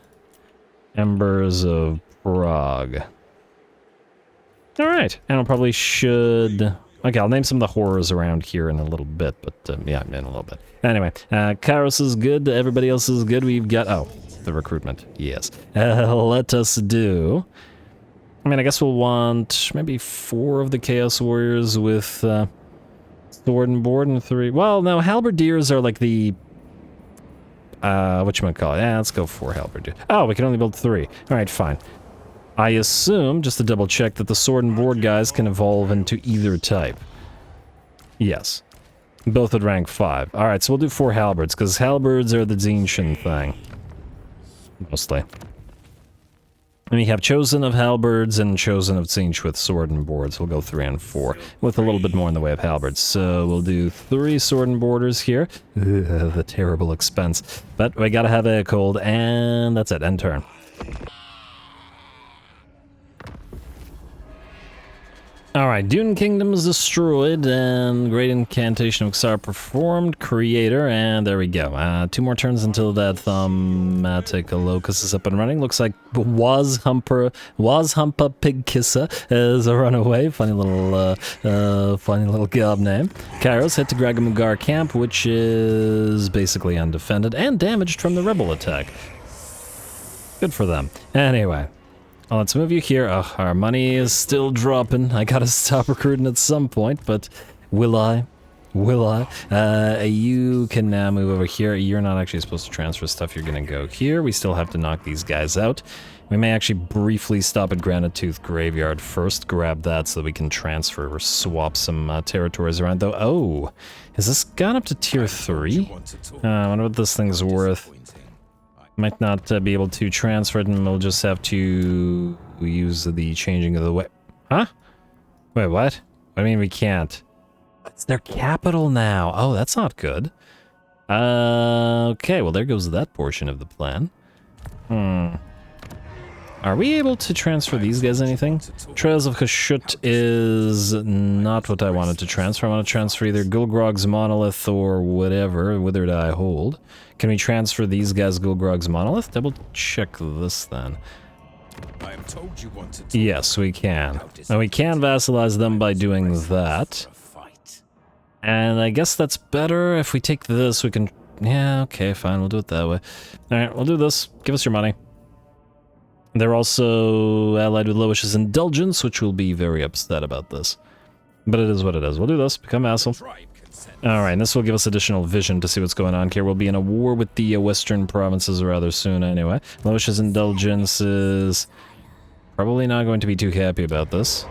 Embers of Prague. Alright, and I probably should... Okay, I'll name some of the horrors around here in a little bit, but yeah, in a little bit. Anyway, Kairos is good, everybody else is good. We've got... Oh, the recruitment, yes. Let us do... I mean, I guess we'll want maybe 4 of the Chaos Warriors with sword and board and 3... Well, no, halberdiers are like the... whatchamacallit? Yeah, let's go 4 halberdiers. Oh, we can only build 3. Alright, fine. I assume, just to double check, that the sword and board guys can evolve into either type. Yes. Both at rank 5. Alright, so we'll do 4 halberds, because halberds are the Tzeentch thing. Mostly. And we have Chosen of Halberds and Chosen of Tzeentch with sword and boards. We'll go 3 and 4, with a little bit more in the way of halberds. So we'll do 3 sword and borders here. Ugh, the terrible expense. But we gotta have a cold, and that's it. End turn. Alright, Dune Kingdom is destroyed, and Great Incantation of Xar performed, Creator, and there we go. 2 more turns until that Thaumatic Locus is up and running. Looks like Wazhumpa Pigkissa is a runaway. Funny little gob name. Kairos hit to Gragamugar Camp, which is basically undefended, and damaged from the rebel attack. Good for them. Anyway. Well, let's move you here. Ugh, our money is still dropping. I gotta stop recruiting at some point, but will I? Will I? You can now move over here. You're not actually supposed to transfer stuff. You're gonna go here. We still have to knock these guys out. We may actually briefly stop at Granite Tooth Graveyard first, grab that so that we can transfer or swap some territories around, though. Oh, has this gone up to tier 3? I wonder what this thing's worth. Might not be able to transfer it, and we'll just have to use the changing of the way. Huh? Wait, what? What do you mean we can't? It's their capital now. Oh, that's not good. Okay, well there goes that portion of the plan. Are we able to transfer these guys anything? Trails of Kashut is not what I wanted to transfer. I want to transfer either Gulgrog's Monolith or whatever, Withered Eye Hold. Can we transfer these guys Gulgrog's Monolith? Double check this then. I am told you wanted to. Yes, we can. And we can vassalize them by doing that. And I guess that's better. If we take this, we can... Yeah, okay, fine, we'll do it that way. Alright, we'll do this. Give us your money. They're also allied with Loish's Indulgence, which will be very upset about this. But it is what it is. We'll do this. Become vassal. Alright, and this will give us additional vision to see what's going on here. We'll be in a war with the western provinces rather soon anyway. Loish's Indulgence is probably not going to be too happy about this.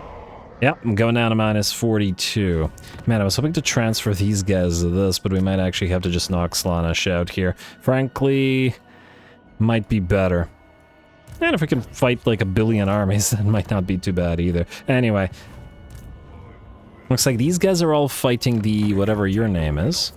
Yep, I'm going down to minus 42. Man, I was hoping to transfer these guys to this, but we might actually have to just knock Slaanesh out here. Frankly, might be better. And if we can fight like 1 billion armies, that might not be too bad either. Anyway. Looks like these guys are all fighting the, whatever your name is,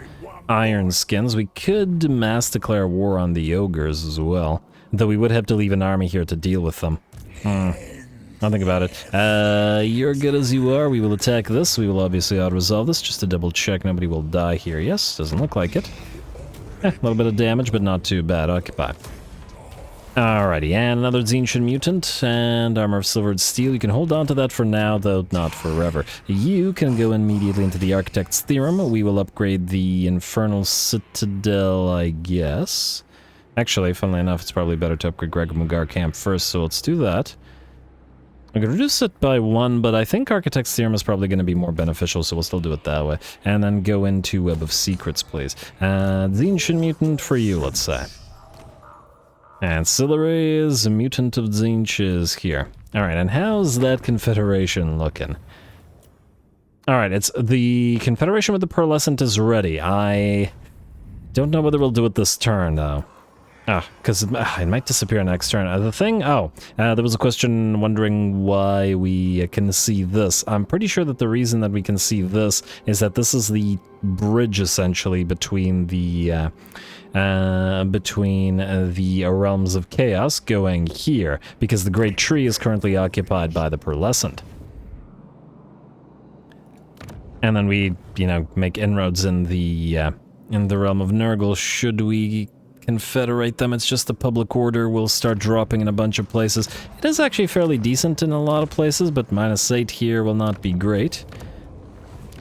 Iron Skins. We could mass declare war on the Ogres as well. Though we would have to leave an army here to deal with them. I'll think about it. You're good as you are. We will attack this. We will obviously auto-resolve this just to double check nobody will die here. Yes, doesn't look like it. A little bit of damage, but not too bad. Occupy. Alrighty, and another Tzeentch mutant, and armor of silvered steel. You can hold on to that for now, though not forever. You can go immediately into the Architect's Theorem. We will upgrade the Infernal Citadel, I guess. Actually, funnily enough, it's probably better to upgrade Gregor Mugar Camp first, so let's do that. I could reduce it by 1, but I think Architect's Theorem is probably going to be more beneficial, so we'll still do it that way. And then go into Web of Secrets, please. Tzeentch mutant for you, let's say. Ancillaries, Mutant of Tzeentch is here. Alright, and how's that Confederation looking? Alright, it's the Confederation with the Pearlescent is ready. I don't know whether we'll do it this turn, though. Because it might disappear next turn. The thing, there was a question wondering why we can see this. I'm pretty sure that the reason that we can see this is that this is the bridge, essentially, between the realms of chaos going here, because the Great Tree is currently occupied by the Pearlescent. And then we, make inroads in the realm of Nurgle. Should we confederate them? It's just the public order will start dropping in a bunch of places. It is actually fairly decent in a lot of places, but -8 here will not be great.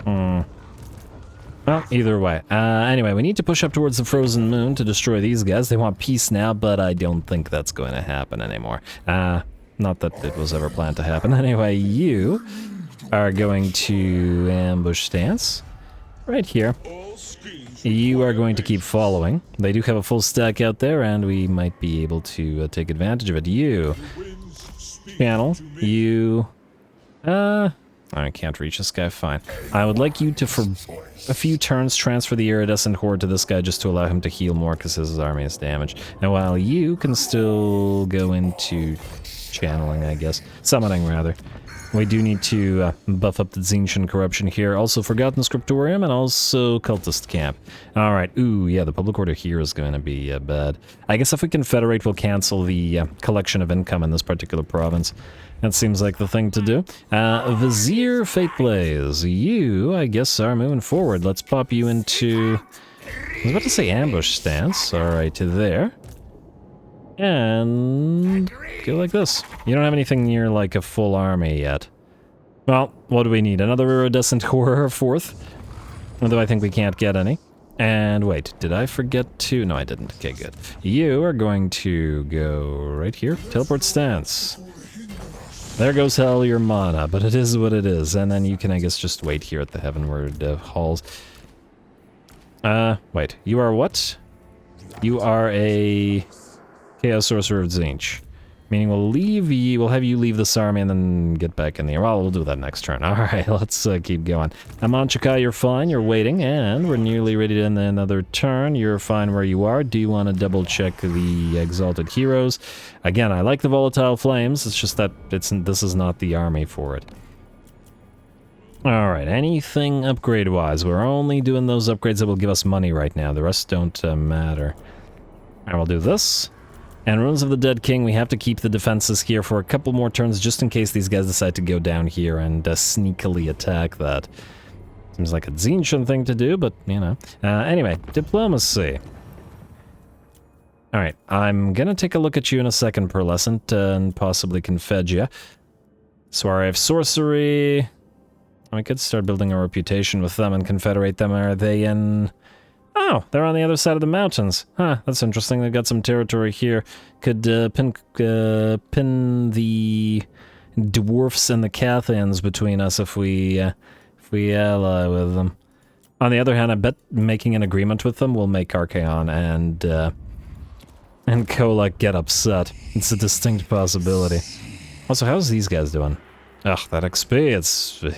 Well, either way. Anyway, we need to push up towards the Frozen Moon to destroy these guys. They want peace now, but I don't think that's going to happen anymore. Not that it was ever planned to happen. Anyway, you are going to ambush stance right here. You are going to keep following. They do have a full stack out there, and we might be able to take advantage of it. You channel. You... I can't reach this guy, fine. I would like you to, for a few turns, transfer the Iridescent Horde to this guy just to allow him to heal more, because his army is damaged. Now, while you can still go into channeling, I guess. Summoning, rather. We do need to buff up the Tzeentch corruption here. Also, Forgotten Scriptorium, and also Cultist Camp. Alright, ooh, yeah, the public order here is going to be bad. I guess if we confederate, we'll cancel the collection of income in this particular province. That seems like the thing to do. Vizier Fateblaze, you, I guess, are moving forward. Let's pop you into... I was about to say ambush stance. Alright, to there. And go like this. You don't have anything near, like, a full army yet. Well, what do we need? Another Iridescent Horror 4th? Although I think we can't get any. And wait, did I forget to... No, I didn't. Okay, good. You are going to go right here. Teleport stance. There goes hell your mana, but it is what it is. And then you can, I guess, just wait here at the Heavenward halls. Wait. You are what? You are a... Chaos Sorcerer of Tzeentch. Meaning we'll have you leave this army and then get back in the air. Well, we'll do that next turn. Alright, let's keep going. Amanchika, you're fine, you're waiting, and we're nearly ready to end another turn. You're fine where you are. Do you want to double check the Exalted Heroes? Again, I like the Volatile Flames, it's just that this is not the army for it. Alright, anything upgrade-wise? We're only doing those upgrades that will give us money right now. The rest don't matter. Alright, we'll do this. And Ruins of the Dead King, we have to keep the defenses here for a couple more turns just in case these guys decide to go down here and sneakily attack that. Seems like a Tzeentch thing to do, but, you know. Anyway, diplomacy. Alright, I'm gonna take a look at you in a second, Pearlescent, and possibly Confedja. So I have sorcery. We could start building a reputation with them and confederate them. Are they in... Oh, they're on the other side of the mountains. Huh, that's interesting. They've got some territory here. Could pin the dwarfs and the Cathans between us if we ally with them. On the other hand, I bet making an agreement with them will make Archaon and Kolak get upset. It's a distinct possibility. Also, how's these guys doing? Ugh, that XP,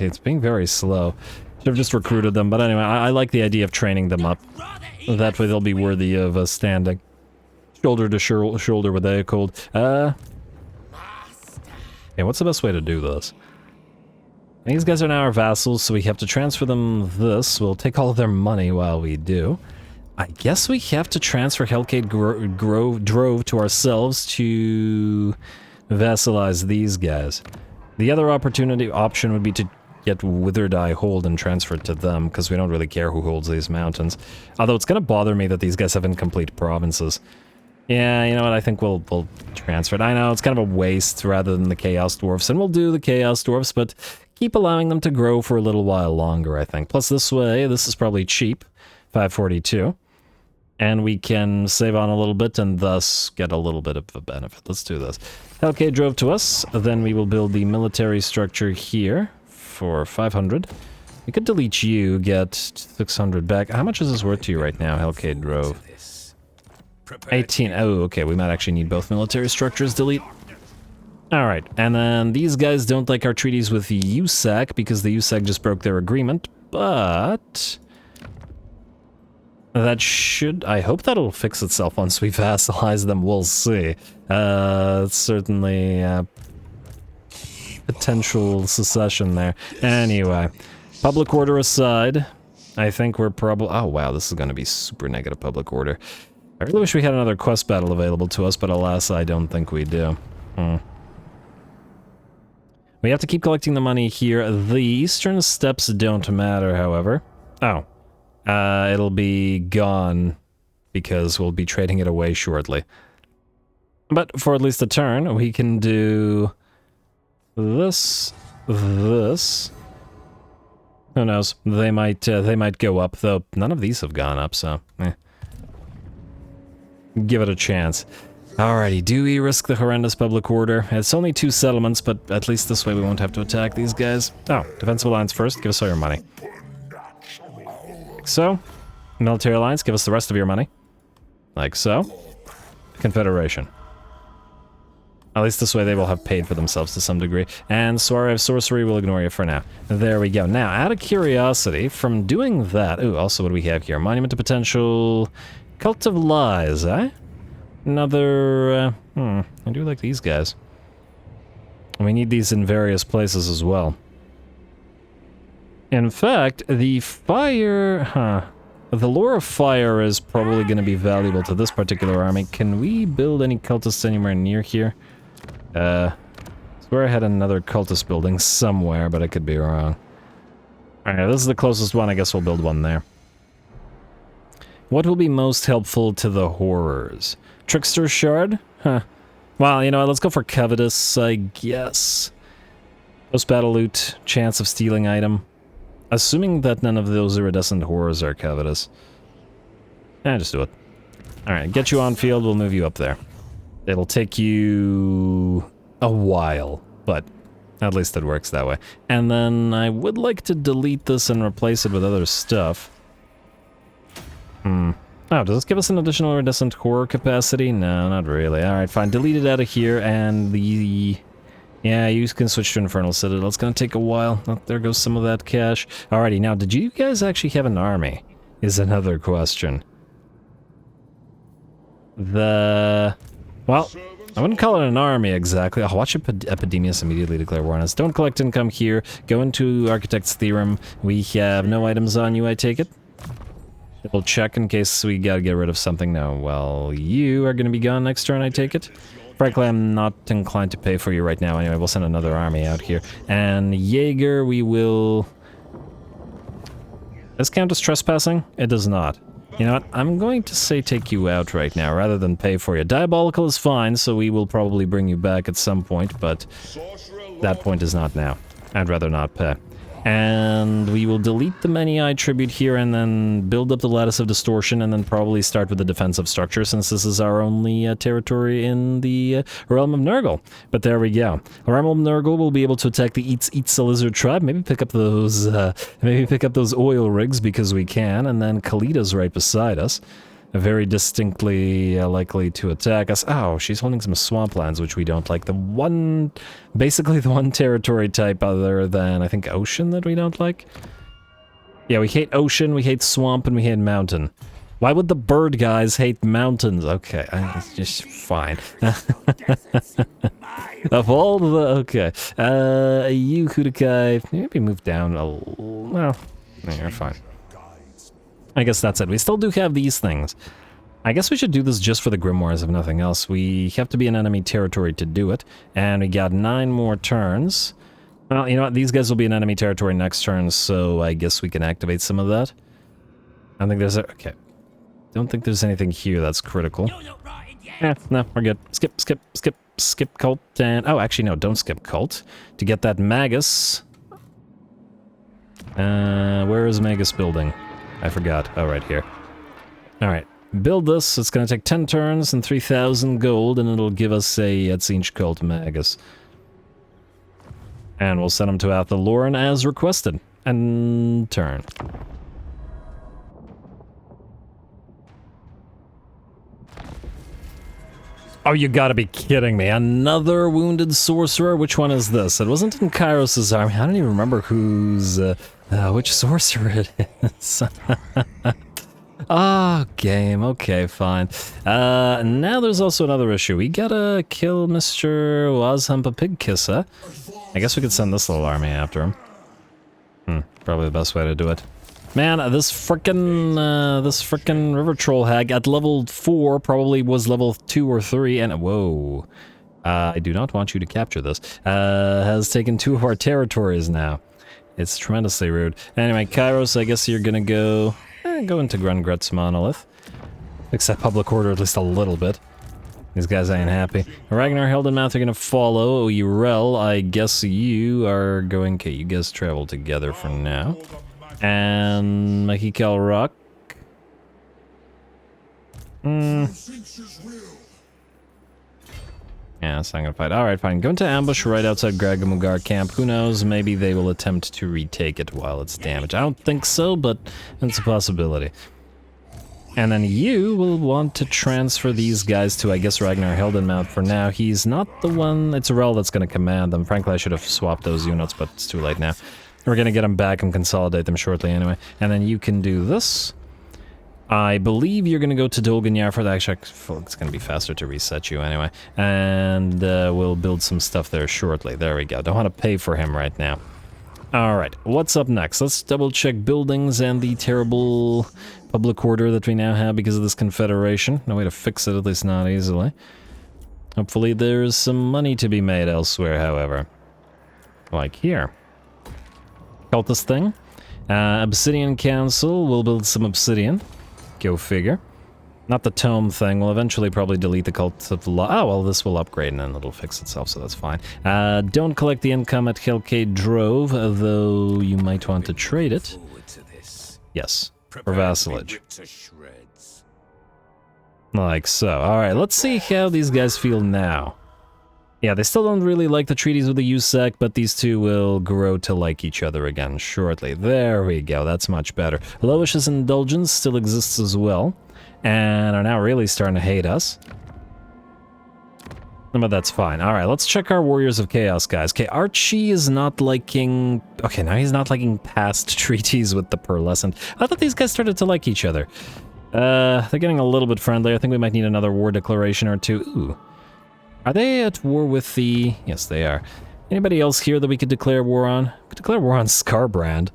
it's being very slow. Should have just recruited them, but anyway, I like the idea of training them up. That way they'll be worthy of standing. Shoulder to shoulder with Aecold. Yeah, what's the best way to do this? These guys are now our vassals, so we have to transfer them this. We'll take all of their money while we do. I guess we have to transfer Hellcade Drove to ourselves to vassalize these guys. The other option would be to get Withered Eye Hold and transfer it to them, because we don't really care who holds these mountains. Although it's gonna bother me that these guys have incomplete provinces. Yeah, you know what, I think we'll transfer it. I know, it's kind of a waste rather than the Chaos Dwarfs, and we'll do the Chaos Dwarfs, but keep allowing them to grow for a little while longer, I think. Plus this way, this is probably cheap, 542. And we can save on a little bit and thus get a little bit of a benefit. Let's do this. Hellcade drove to us, then we will build the military structure here for 500. We could delete you, get 600 back. How much is this worth to you right now, Hellcade drove? 18. Oh, okay, we might actually need both military structures. Delete. Alright, and then these guys don't like our treaties with the USAC because the USAC just broke their agreement, but... that should... I hope that'll fix itself once we vassalize them, we'll see. It's certainly potential secession there. Anyway, public order aside, I think we're probably... oh wow, this is going to be super negative public order. I really wish we had another quest battle available to us, but alas, I don't think we do. We have to keep collecting the money here. The eastern steps don't matter, however. Oh. It'll be gone because we'll be trading it away shortly. But for at least a turn, we can do this, this. Who knows? They might go up, though none of these have gone up, so give it a chance. Alrighty, do we risk the horrendous public order? It's only 2 settlements, but at least this way we won't have to attack these guys. Oh, defensive alliance first, give us all your money. Like so. Military alliance, give us the rest of your money. Like so. Confederation. At least this way they will have paid for themselves to some degree. And Soarev Sorcery will ignore you for now. There we go. Now, out of curiosity, from doing that... ooh, also what do we have here? Monument to Potential... Cult of Lies, eh? Another... I do like these guys. We need these in various places as well. In fact, the fire... the lore of fire is probably going to be valuable to this particular army. Can we build any cultists anywhere near here? I swear I had another cultist building somewhere, but I could be wrong. Alright, this is the closest one. I guess we'll build one there. What will be most helpful to the horrors? Trickster Shard? Huh. Well, you know what, let's go for Covetous, I guess. Post-battle loot, chance of stealing item. Assuming that none of those iridescent horrors are covetous. Just do it. Alright, get you on field, we'll move you up there. It'll take you a while, but at least it works that way. And then I would like to delete this and replace it with other stuff. Oh, does this give us an additional iridescent core capacity? No, not really. Alright, fine. Delete it out of here, and the... Yeah, you can switch to Infernal Citadel. It's gonna take a while. Oh, there goes some of that cash. Alrighty, now, did you guys actually have an army? Is another question. Well, I wouldn't call it an army exactly. I'll watch Epidemius immediately declare war on us. Don't collect income here. Go into Architect's Theorem. We have no items on you, I take it? We'll check in case we gotta get rid of something. No, well, you are gonna be gone next turn, I take it? Frankly, I'm not inclined to pay for you right now. Anyway, we'll send another army out here. And Jaeger, we will... Does this count as trespassing? It does not. You know what? I'm going to say take you out right now, rather than pay for you. Diabolical is fine, so we will probably bring you back at some point, but that point is not now. I'd rather not pay. And we will delete the many-eyed tribute here and then build up the Lattice of Distortion and then probably start with the defensive structure since this is our only territory in the Realm of Nurgle. But there we go. Realm of Nurgle will be able to attack the Eats a Lizard tribe. Maybe pick up those oil rigs because we can, and then Khalidah's right beside us. Very distinctly likely to attack us. Oh, she's holding some swamplands, which we don't like. Basically the one territory type other than, I think, ocean that we don't like. Yeah, we hate ocean, we hate swamp, and we hate mountain. Why would the bird guys hate mountains? Okay, it's just fine. Of all the... Okay. You, Kudakai, maybe move down a little... Well, yeah, you're fine. I guess that's it. We still do have these things. I guess we should do this just for the Grimoires, if nothing else. We have to be in enemy territory to do it. And we got 9 more turns. Well, you know what? These guys will be in enemy territory next turn, so I guess we can activate some of that. I don't think there's... Okay. Don't think there's anything here that's critical. No, we're good. Skip cult, and... Oh, actually, no, don't skip cult. To get that Magus... where is Magus building? I forgot. Oh, right here. Alright. Build this. It's gonna take 10 turns and 3,000 gold, and it'll give us a Tzeentch Cult Magus. And we'll send him to Athaloran as requested. And turn. Oh, you gotta be kidding me. Another wounded sorcerer? Which one is this? It wasn't in Kairos' army. I don't even remember who's... which sorcerer it is. Ah, game. Okay, fine. Now there's also another issue. We gotta kill Mr. Wazhumpa Pigkissa. I guess we could send this little army after him. Probably the best way to do it. Man, this frickin' river troll hag at level 4 probably was level 2 or 3, and whoa. I do not want you to capture this. Has taken 2 of our territories now. It's tremendously rude. Anyway, Kairos, I guess you're gonna go into Grungret's Monolith. Fix that public order at least a little bit. These guys ain't happy. Ragnar, Heldenmouth are gonna follow. Urel, I guess you are going... Okay, you guys travel together for now. And Mahikal Rock. Yeah, that's not gonna fight. Alright, fine. Go into ambush right outside Gragamugar camp. Who knows? Maybe they will attempt to retake it while it's damaged. I don't think so, but it's a possibility. And then you will want to transfer these guys to, I guess, Ragnar Heldenmouth for now. He's not the one... It's Rel that's gonna command them. Frankly, I should have swapped those units, but it's too late now. We're gonna get them back and consolidate them shortly anyway. And then you can do this. I believe you're gonna go to Dolganyar for that. Actually, it's gonna be faster to reset you anyway. And we'll build some stuff there shortly. There we go. Don't want to pay for him right now. Alright, what's up next? Let's double check buildings and the terrible public order that we now have because of this Confederation. No way to fix it, at least not easily. Hopefully there's some money to be made elsewhere, however. Like here. Cultist thing. Obsidian Council, we'll build some obsidian. Go figure. Not the tome thing, we'll eventually probably delete the Cult of the Law. Oh, well, this will upgrade and then it'll fix itself, so that's fine. Don't collect the income at Helcade Drove, though you might want to trade it. Yes, for vassalage. Like so. Alright, let's see how these guys feel now. Yeah, they still don't really like the treaties with the USAC, but these two will grow to like each other again shortly. There we go, that's much better. Loish's Indulgence still exists as well. and are now really starting to hate us. But that's fine. Alright, let's check our Warriors of Chaos, guys. Okay, Archie is not liking... Okay, now he's not liking past treaties with the Pearlescent. I thought these guys started to like each other. They're getting a little bit friendly. I think we might need another war declaration or two. Ooh. Are they at war with the... Yes, they are. Anybody else here that we could declare war on? We could declare war on Scarbrand.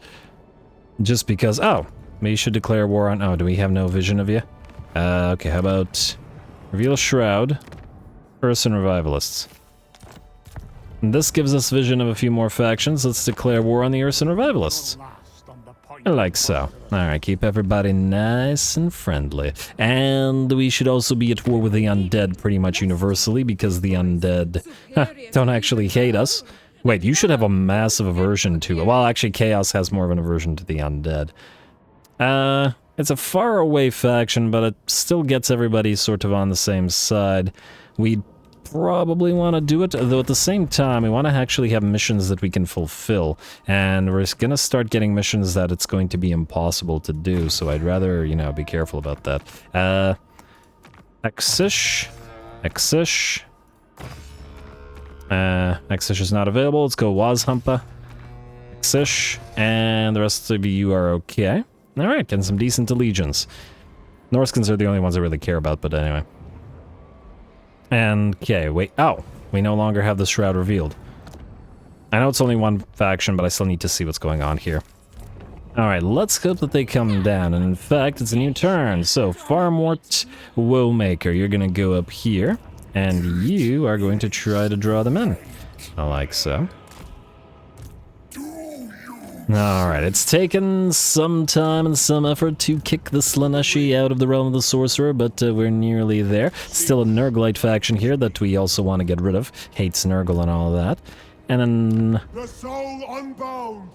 Just because... Oh, we should declare war on... Oh, do we have no vision of you? Okay, how about... Reveal Shroud. Person Revivalists. And this gives us vision of a few more factions. Let's declare war on the Urson Revivalists. Like so. Alright, keep everybody nice and friendly. And we should also be at war with the Undead pretty much universally, because the Undead don't actually hate us. Wait, you should have a massive aversion to it. Well, actually, Chaos has more of an aversion to the Undead. It's a far away faction, but it still gets everybody sort of on the same side. We'd probably want to do it, though at the same time, we want to actually have missions that we can fulfill. And we're going to start getting missions that it's going to be impossible to do, so I'd rather, you know, be careful about that. Exish. Exish. Exish is not available. Let's go Wazhumpa. Exish. And the rest of you are okay. Alright, getting some decent allegiance. Norskins are the only ones I really care about, but anyway. And, okay, wait. Oh, we no longer have the Shroud revealed. I know it's only one faction, but I still need to see what's going on here. Alright, let's hope that they come down. And in fact, it's a new turn. So, Farmort Woemaker, you're gonna go up here. And you are going to try to draw them in. Like so. Alright, it's taken some time and some effort to kick the Slaanesh out of the realm of the Sorcerer, but we're nearly there. Still a Nurglite faction here that we also want to get rid of. Hates Nurgle and all of that. And then... The soul unbound!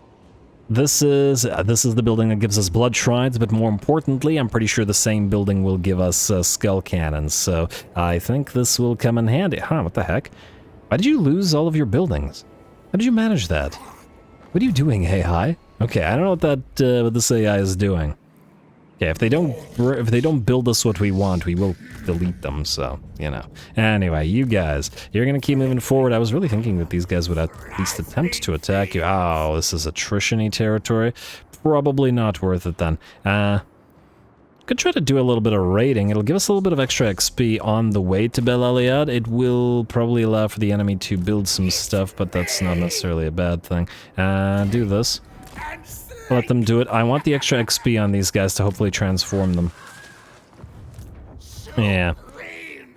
This is the building that gives us blood shrines, but more importantly, I'm pretty sure the same building will give us skull cannons, so I think this will come in handy. Huh, what the heck? Why did you lose all of your buildings? How did you manage that? What are you doing, hey hi? Okay, I don't know what this AI is doing. Okay, if they don't build us what we want, we will delete them, so, you know. Anyway, you guys, you're gonna keep moving forward. I was really thinking that these guys would at least attempt to attack you. Oh, this is attrition-y territory. Probably not worth it then. Could try to do a little bit of raiding. It'll give us a little bit of extra XP on the way to Bel Aliad. It will probably allow for the enemy to build some stuff, but that's not necessarily a bad thing. Do this. Let them do it. I want the extra XP on these guys to hopefully transform them. Yeah.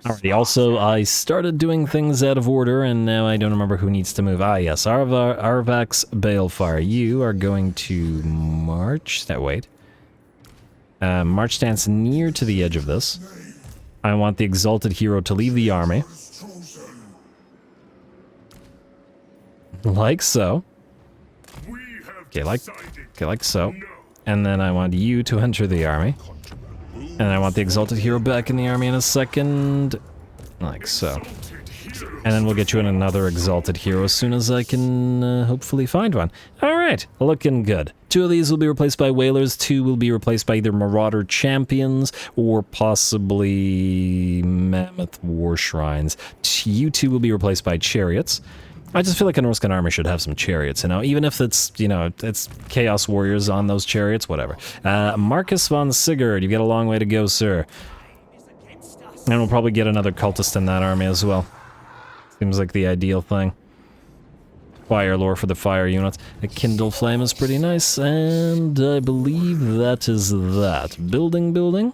Alrighty, also, I started doing things out of order, and now I don't remember who needs to move. Ah, yes, Arvax Balefire. You are going to march... wait. March stance near to the edge of this. I want the Exalted Hero to leave the army. Like so. Okay, like so. And then I want you to enter the army. And I want the Exalted Hero back in the army in a second. Like so. And then we'll get you in another Exalted Hero as soon as I can hopefully find one. Alright, looking good. 2 of these will be replaced by Whalers, 2 will be replaced by either Marauder Champions or possibly Mammoth War Shrines. You 2 will be replaced by Chariots. I just feel like a Norscan army should have some chariots, you know, even if it's, you know, it's Chaos Warriors on those chariots, whatever. Marcus von Sigurd, you've got a long way to go, sir. And we'll probably get another cultist in that army as well. Seems like the ideal thing. Fire lore for the fire units. A Kindle Flame is pretty nice, and I believe that is that. Building.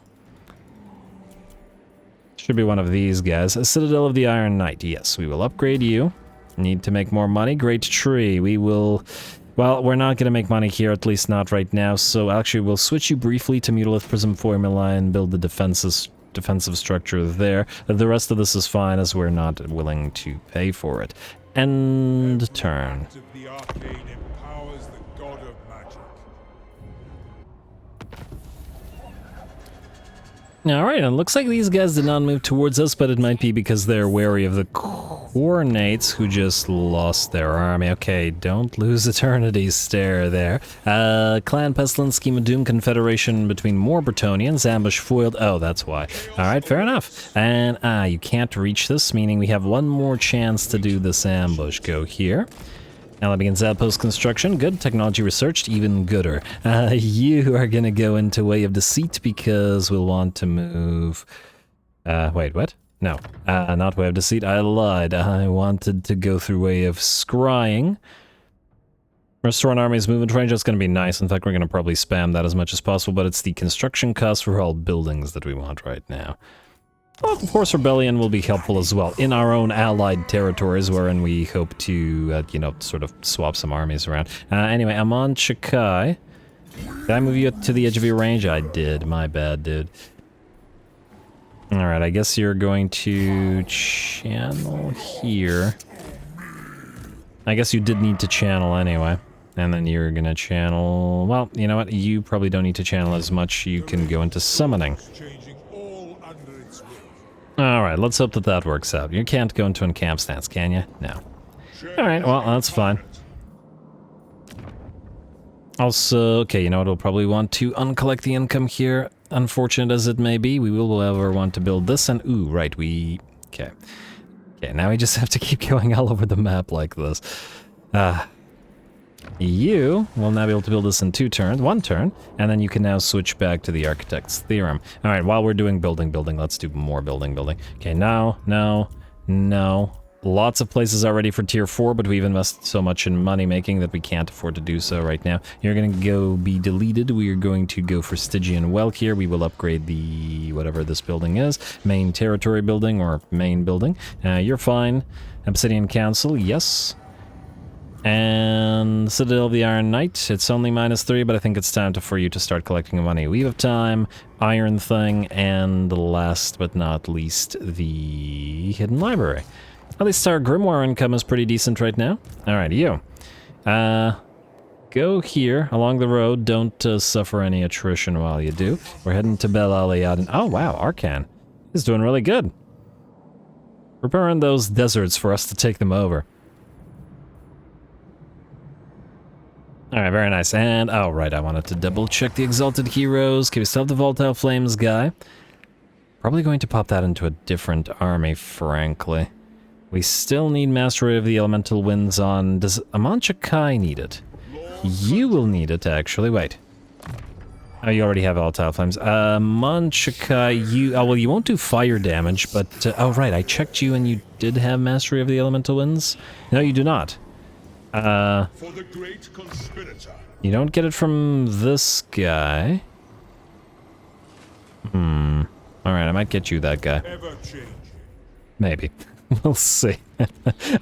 Should be one of these guys. A Citadel of the Iron Knight. Yes, we will upgrade you. Need to make more money. Great tree. We will... Well, we're not going to make money here, at least not right now, so actually we'll switch you briefly to Mutalith Prism Formula and build the defensive structure there. The rest of this is fine, as we're not willing to pay for it. End turn. The arcane empowers the god of magic. Alright, and it looks like these guys did not move towards us, but it might be because they're wary of the Coordinates who just lost their army. Okay, don't lose Eternity's Stare there. Clan Pestilence, Scheme of Doom, Confederation between more Bretonians, ambush foiled. Oh, that's why. Alright, fair enough. And, you can't reach this, meaning we have one more chance to do this ambush. Go here. Ally begins outpost construction. Good. Technology researched. Even gooder. You are gonna go into Way of Deceit because we'll want to move... wait, what? No, not Way of Deceit. I lied. I wanted to go through Way of Scrying. Restore an army's movement range. That's going to be nice. In fact, we're going to probably spam that as much as possible, but it's the construction cost for all buildings that we want right now. Well, of course, Rebellion will be helpful as well in our own allied territories, wherein we hope to, you know, sort of swap some armies around. Anyway, I'm on Chikai. Did I move you to the edge of your range? I did. My bad, dude. Alright, I guess you're going to channel here. I guess you did need to channel anyway. And then you're gonna channel... Well, you know what? You probably don't need to channel as much. You can go into summoning. Alright, let's hope that that works out. You can't go into encamp stance, can you? No. Alright, well, that's fine. Also, okay, you know what? We'll probably want to uncollect the income here. Unfortunate as it may be, we will however want to build this and... Ooh, right, we... Okay. Okay, now we just have to keep going all over the map like this. You will now be able to build this in 2 turns, 1 turn, and then you can now switch back to the Architect's Theorem. Alright, while we're doing building, let's do more building. Okay, no. Lots of places are ready for tier 4, but we've invested so much in money making that we can't afford to do so right now. You're going to go be deleted. We are going to go for Stygian Well here. We will upgrade the, whatever this building is, main territory building or main building. You're fine. Obsidian Council, yes. And Citadel of the Iron Knight, it's only -3, but I think it's time for you to start collecting money. Weave of Time, Iron Thing, and last but not least, the Hidden Library. At least our Grimoire income is pretty decent right now. Alright, you. Go here, along the road. Don't suffer any attrition while you do. We're heading to Bel Aliad. Oh, wow, Arcan. He's doing really good. Preparing those deserts for us to take them over. Alright, very nice. And, oh, right, I wanted to double-check the Exalted Heroes. Okay, we still have the Volatile Flames guy. Probably going to pop that into a different army, frankly. We still need Mastery of the Elemental Winds on... Does Amon Chakai need it? You will need it, actually. Wait. Oh, you already have Volatile Flames. Amon Chakai, you... Oh, well, you won't do fire damage, but... oh, right, I checked you and you did have Mastery of the Elemental Winds? No, you do not. For the great conspirator. You don't get it from this guy. Alright, I might get you that guy. Maybe. We'll see.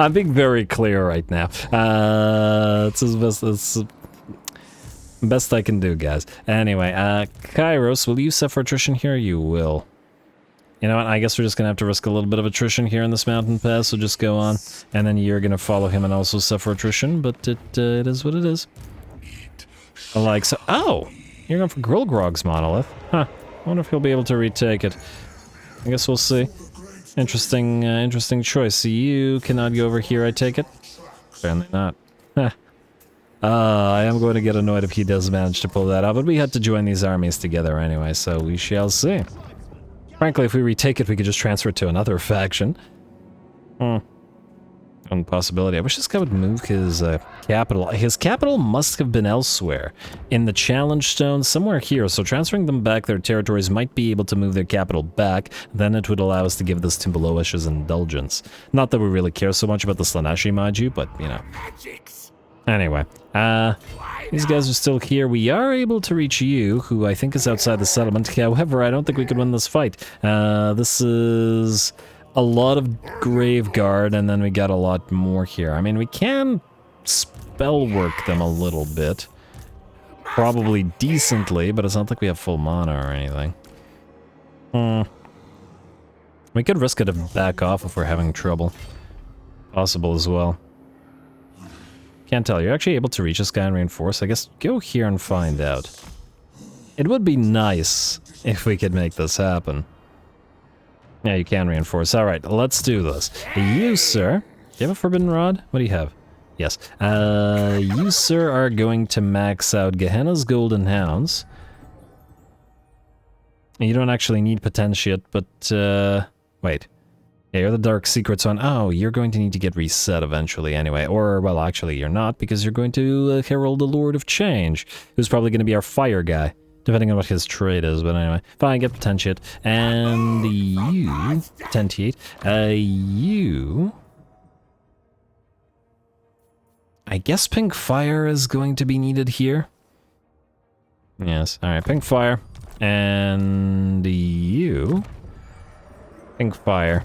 I'm being very clear right now. It's as best as best I can do, guys. Anyway, Kairos, will you suffer attrition here? You will. You know what, I guess we're just gonna have to risk a little bit of attrition here in this mountain pass, so just go on. And then you're gonna follow him and also suffer attrition, but it is what it is. Like so. Oh! You're going for Grillgrog's monolith. Huh. I wonder if he'll be able to retake it. I guess we'll see. Interesting choice. You cannot go over here, I take it? Apparently not. Huh. I am going to get annoyed if he does manage to pull that out, but we had to join these armies together anyway, so we shall see. Frankly, if we retake it, we could just transfer it to another faction. One possibility. I wish this guy would move his capital. His capital must have been elsewhere. In the Challenge Stone, somewhere here. So transferring them back their territories might be able to move their capital back. Then it would allow us to give this to Belowish as indulgence. Not that we really care so much about the Slaanesh, mind you, but, you know. Anyway, these guys are still here. We are able to reach you, who I think is outside the settlement. However, I don't think we could win this fight. This is a lot of Graveguard, and then we got a lot more here. I mean, we can spell work them a little bit. Probably decently, but it's not like we have full mana or anything. We could risk it to back off if we're having trouble. Possible as well. Can't tell. You're actually able to reach this guy and reinforce? I guess go here and find out. It would be nice if we could make this happen. Yeah, you can reinforce. All right, let's do this. You, sir. Do you have a forbidden rod? What do you have? Yes. You, sir, are going to max out Gehenna's Golden Hounds. You don't actually need potentiate, but, wait. Yeah, you're the Dark Secrets one. Oh, you're going to need to get reset eventually anyway. Or, well, actually, you're not, because you're going to herald the Lord of Change, who's probably going to be our fire guy, depending on what his trade is. But anyway, fine, get potentiate. And you, potentiate, you... I guess Pink Fire is going to be needed here. Yes, alright, Pink Fire. And you... Pink Fire.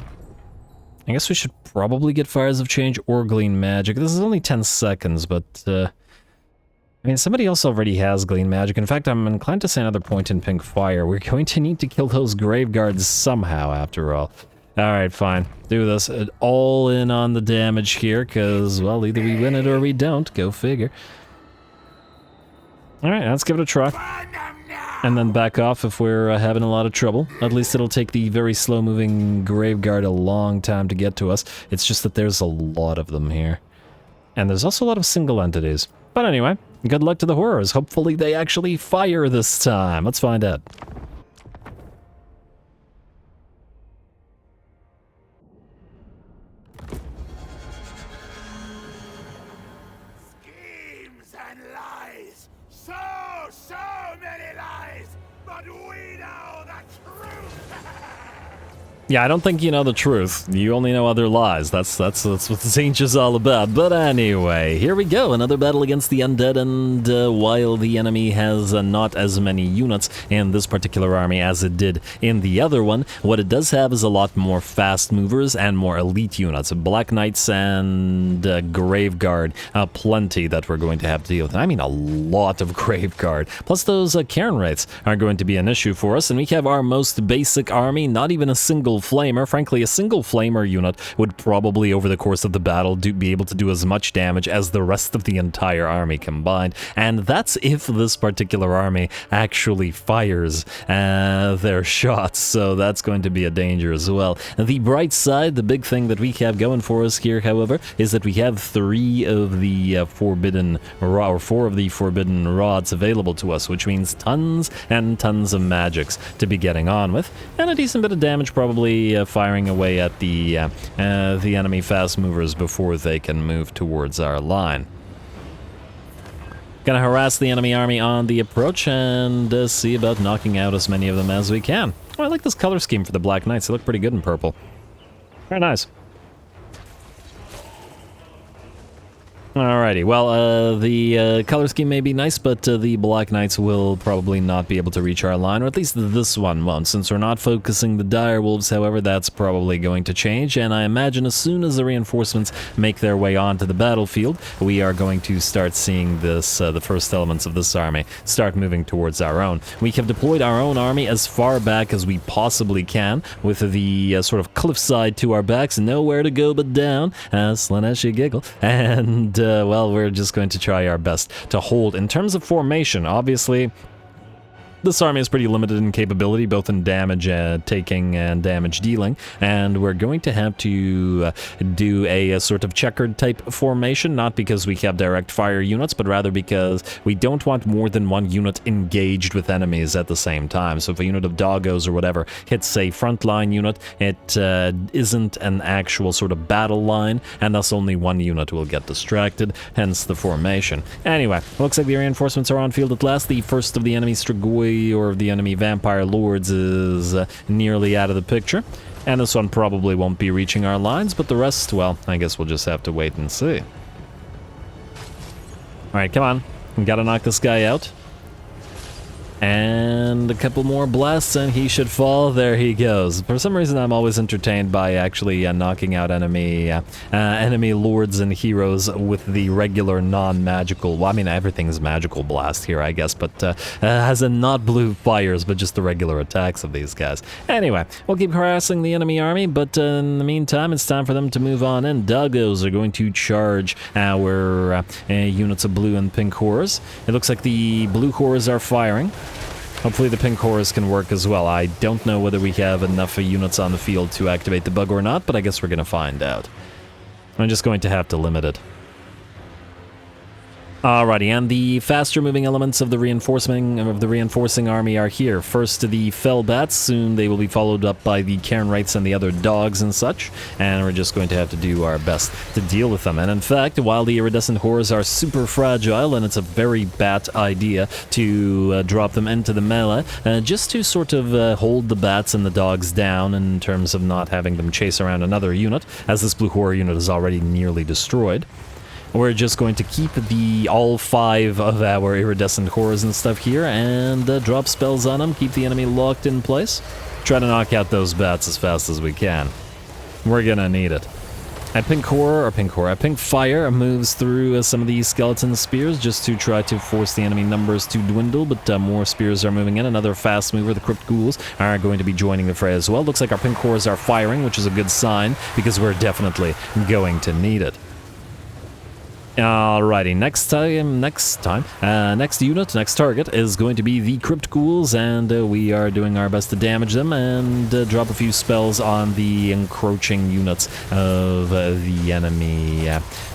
I guess we should probably get Fires of Change or Glean Magic. This is only 10 seconds, but... I mean, somebody else already has Glean Magic. In fact, I'm inclined to say another point in Pink Fire. We're going to need to kill those Grave Guards somehow, after all. Alright, fine. Do this. All in on the damage here, because, well, either we win it or we don't. Go figure. Alright, let's give it a try. And then back off if we're having a lot of trouble. At least it'll take the very slow-moving Graveguard a long time to get to us. It's just that there's a lot of them here. And there's also a lot of single entities. But anyway, good luck to the horrors. Hopefully they actually fire this time. Let's find out. Yeah, I don't think you know the truth. You only know other lies. That's what Tzeentch is all about. But anyway, here we go. Another battle against the Undead, and while the enemy has not as many units in this particular army as it did in the other one, what it does have is a lot more fast movers and more elite units. Black Knights and Graveguard. Plenty that we're going to have to deal with. I mean, a lot of Graveguard. Plus those Cairn Wraiths are going to be an issue for us, and we have our most basic army, not even a single flamer. Frankly, a single flamer unit would probably, over the course of the battle, be able to do as much damage as the rest of the entire army combined. And that's if this particular army actually fires their shots, so that's going to be a danger as well. The bright side, the big thing that we have going for us here, however, is that we have 3 of the forbidden, or 4 of the forbidden rods available to us, which means tons and tons of magics to be getting on with, and a decent bit of damage probably firing away at the enemy fast movers before they can move towards our line. Gonna harass the enemy army on the approach and see about knocking out as many of them as we can. Oh, I like this color scheme for the Black Knights. They look pretty good in purple. Very nice. Alrighty, well, the color scheme may be nice, but the Black Knights will probably not be able to reach our line, or at least this one won't. Since we're not focusing the Dire Wolves, however, that's probably going to change, and I imagine as soon as the reinforcements make their way onto the battlefield, we are going to start seeing this, the first elements of this army start moving towards our own. We have deployed our own army as far back as we possibly can, with the sort of cliffside to our backs, nowhere to go but down, Slaanesh, you giggle, and well, we're just going to try our best to hold. In terms of formation, obviously, this army is pretty limited in capability, both in damage taking and damage dealing, and we're going to have to do a sort of checkered type formation, not because we have direct fire units, but rather because we don't want more than one unit engaged with enemies at the same time. So if a unit of doggos or whatever hits a frontline unit, it isn't an actual sort of battle line, and thus only one unit will get distracted, hence the formation. Anyway, looks like the reinforcements are on field at last. The first of the enemy Strigoi or the enemy Vampire Lords is nearly out of the picture, and this one probably won't be reaching our lines, but the rest, well, I guess we'll just have to wait and see. Alright, come on. We gotta knock this guy out. And a couple more blasts and he should fall. There he goes. For some reason I'm always entertained by actually knocking out enemy lords and heroes with the regular non-magical, well, I mean everything's magical blast here I guess, but as in not blue fires but just the regular attacks of these guys. Anyway, we'll keep harassing the enemy army, but in the meantime it's time for them to move on, and doggos are going to charge our units of blue and pink horrors. It looks like the blue horrors are firing. Hopefully the pink horrors can work as well. I don't know whether we have enough units on the field to activate the bug or not, but I guess we're going to find out. I'm just going to have to limit it. Alrighty, and the faster moving elements of the reinforcing army are here. First the fell bats, soon they will be followed up by the cairn wraiths and the other dogs and such, and we're just going to have to do our best to deal with them. And in fact, while the iridescent horrors are super fragile, and it's a very bad idea to drop them into the melee, just to sort of hold the bats and the dogs down in terms of not having them chase around another unit, as this blue horror unit is already nearly destroyed. We're just going to keep all 5 of our iridescent horrors and stuff here and drop spells on them, keep the enemy locked in place. Try to knock out those bats as fast as we can. We're gonna need it. A pink fire moves through some of these skeleton spears just to try to force the enemy numbers to dwindle, but more spears are moving in. Another fast mover, the crypt ghouls, are going to be joining the fray as well. Looks like our pink horrors are firing, which is a good sign because we're definitely going to need it. Alrighty, next target is going to be the Crypt Ghouls, and we are doing our best to damage them and drop a few spells on the encroaching units of the enemy.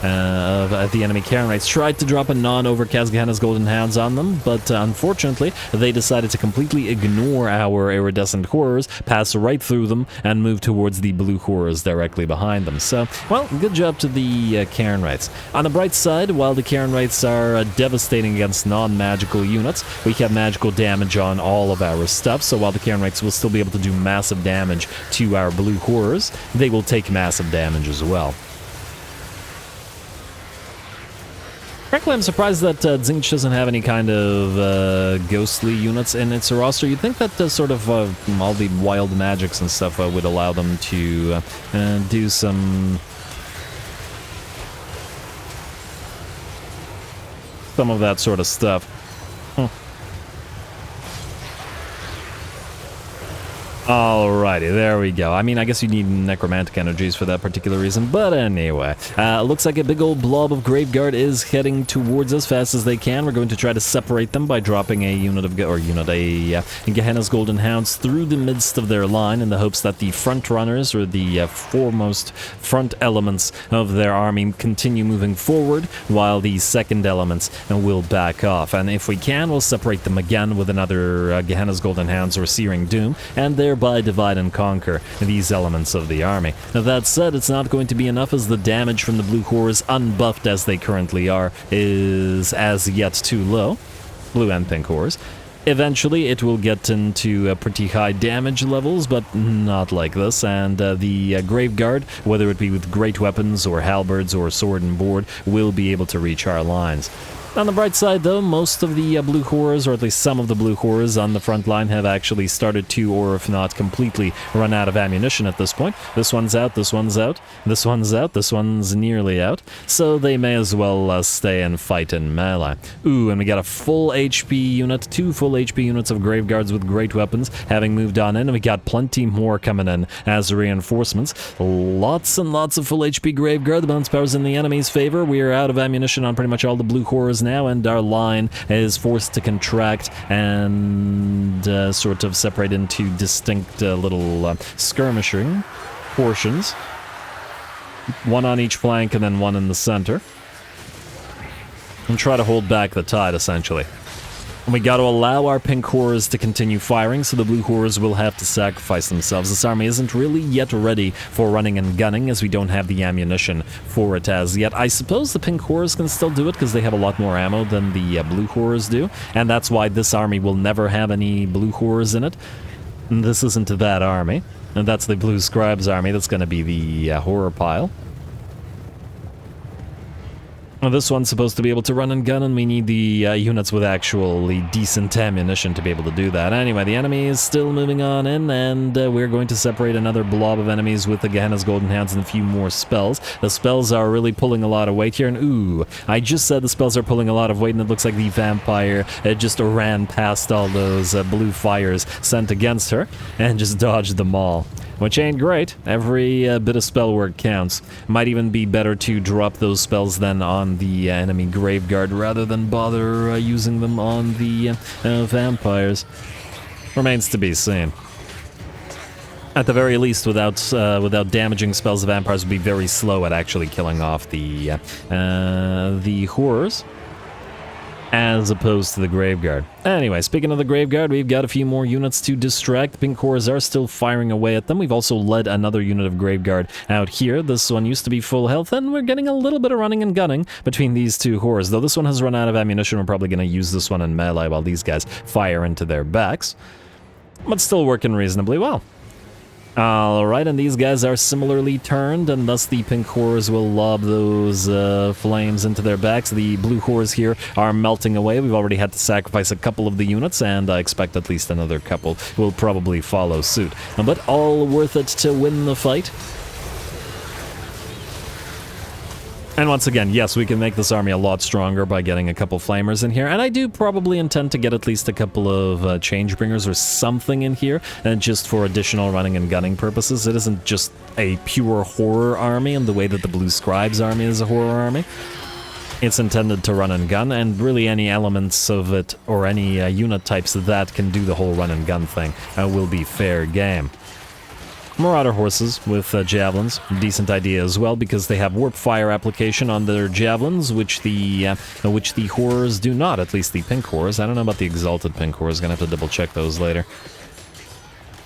The enemy Cairn Wraiths tried to drop a non-overcast Gehenna's Golden Hounds on them, but unfortunately they decided to completely ignore our iridescent horrors, pass right through them, and move towards the blue horrors directly behind them. So, well, good job to the Cairn Wraiths. On the bright side, while the Cairn Wraiths are devastating against non-magical units, we have magical damage on all of our stuff, so while the Cairn Wraiths will still be able to do massive damage to our blue horrors, they will take massive damage as well. Frankly, I'm surprised that Tzeentch doesn't have any kind of ghostly units in its roster. You'd think that sort of all the wild magics and stuff would allow them to do some of that sort of stuff. Alrighty, there we go. I mean, I guess you need necromantic energies for that particular reason, but anyway. Looks like a big old blob of Graveguard is heading towards us fast as they can. We're going to try to separate them by dropping a Gehenna's Golden Hounds through the midst of their line in the hopes that the front runners, or the foremost front elements of their army, continue moving forward, while the second elements will back off. And if we can, we'll separate them again with another Gehenna's Golden Hounds or Searing Doom, and thereby divide and conquer these elements of the army. Now, that said, it's not going to be enough, as the damage from the blue horrors, unbuffed as they currently are, is as yet too low. Blue and pink horrors. Eventually, it will get into pretty high damage levels, but not like this, and the Graveguard, whether it be with great weapons or halberds or sword and board, will be able to reach our lines. On the bright side, though, most of the blue horrors, or at least some of the blue horrors on the front line, have actually started to, or if not completely, run out of ammunition at this point. This one's out, this one's out, this one's out, this one's nearly out, so they may as well stay and fight in melee. Ooh, and we got a full HP unit, 2 full HP units of Graveguards with great weapons having moved on in, and we got plenty more coming in as reinforcements. Lots and lots of full HP Graveguard. The bounce power's in the enemy's favor. We are out of ammunition on pretty much all the blue horrors now, and our line is forced to contract and sort of separate into distinct little skirmishing portions. One on each flank and then one in the center. And try to hold back the tide, essentially. And we got to allow our pink horrors to continue firing, so the blue horrors will have to sacrifice themselves. This army isn't really yet ready for running and gunning, as we don't have the ammunition for it as yet. I suppose the pink horrors can still do it, because they have a lot more ammo than the blue horrors do, and that's why this army will never have any blue horrors in it. And this isn't that army, and that's the blue scribes army. That's going to be the horror pile. Well, this one's supposed to be able to run and gun, and we need the units with actually decent ammunition to be able to do that. Anyway, the enemy is still moving on in, and we're going to separate another blob of enemies with the Gehenna's Golden Hounds and a few more spells. The spells are really pulling a lot of weight here, and ooh, I just said the spells are pulling a lot of weight, and it looks like the vampire just ran past all those blue fires sent against her, and just dodged them all. which ain't great. Every bit of spell work counts. Might even be better to drop those spells then on the enemy Graveguard rather than bother using them on the vampires. Remains to be seen. At the very least, without damaging spells, the vampires would be very slow at actually killing off the horrors, as opposed to the Graveguard. Anyway, speaking of the Graveguard, we've got a few more units to distract. Pink horrors are still firing away at them. We've also led another unit of Graveguard out here. This one used to be full health, and we're getting a little bit of running and gunning between these two horrors. Though this one has run out of ammunition, we're probably going to use this one in melee while these guys fire into their backs. But still working reasonably well. Alright, and these guys are similarly turned, and thus the pink horrors will lob those flames into their backs. The blue horrors here are melting away. We've already had to sacrifice a couple of the units, and I expect at least another couple will probably follow suit. But all worth it to win the fight. And once again, yes, we can make this army a lot stronger by getting a couple flamers in here, and I do probably intend to get at least a couple of changebringers or something in here, and just for additional running and gunning purposes. It isn't just a pure horror army in the way that the Blue Scribes army is a horror army. It's intended to run and gun, and really any elements of it, or any unit types that can do the whole run and gun thing, will be fair game. Marauder horses with javelins, decent idea as well, because they have warp fire application on their javelins, which the horrors do not, at least the pink horrors. I don't know about the exalted pink horrors, gonna have to double check those later.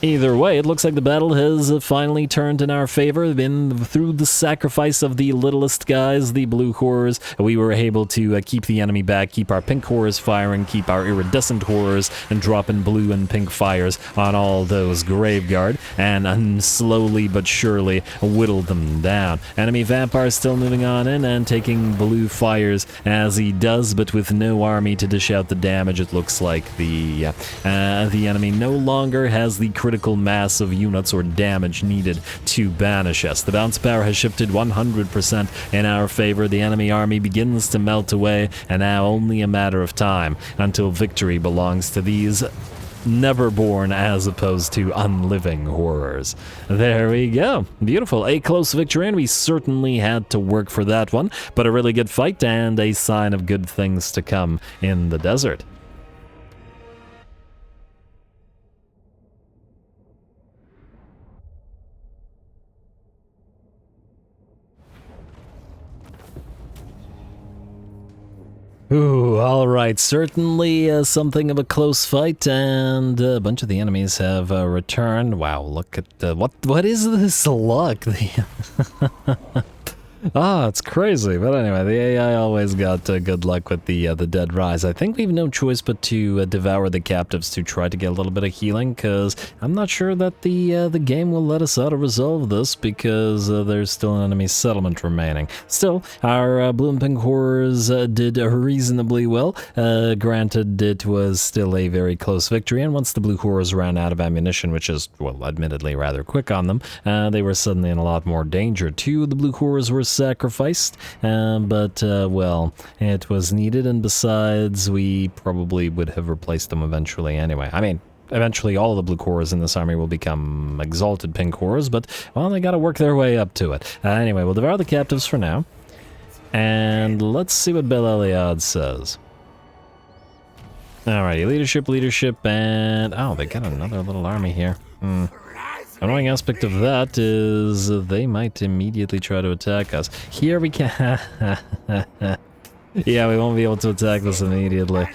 Either way, it looks like the battle has finally turned in our favor. Through the sacrifice of the littlest guys, the blue horrors, we were able to keep the enemy back, keep our pink horrors firing, keep our iridescent horrors, and drop in blue and pink fires on all those Graveguard, and slowly but surely whittle them down. Enemy vampire still moving on in and taking blue fires as he does, but with no army to dish out the damage. It looks like the enemy no longer has the critical mass of units or damage needed to banish us. The bounce power has shifted 100% in our favor. The enemy army begins to melt away, and now only a matter of time until victory belongs to these never-born as opposed to unliving horrors. There we go. Beautiful. A close victory, and we certainly had to work for that one, but a really good fight and a sign of good things to come in the desert. Ooh, alright, certainly something of a close fight, and a bunch of the enemies have returned. Wow, look at, what is this luck? It's crazy. But anyway, the AI always got good luck with the dead rise. I think we've no choice but to devour the captives to try to get a little bit of healing, because I'm not sure that the game will let us auto-resolve this, because there's still an enemy settlement remaining. Still, our blue and pink horrors did reasonably well. Granted, it was still a very close victory, and once the blue horrors ran out of ammunition, which is, well, admittedly rather quick on them, they were suddenly in a lot more danger too. The blue horrors were sacrificed, but well, it was needed, and besides, we probably would have replaced them eventually anyway. I mean, eventually all the blue horrors in this army will become exalted pink horrors, but, well, they gotta work their way up to it. Anyway, we'll devour the captives for now, and let's see what Bel Eliad says. Alrighty, leadership, and... oh, they got another little army here. Annoying aspect of that is they might immediately try to attack us. Here we can... yeah, we won't be able to attack this immediately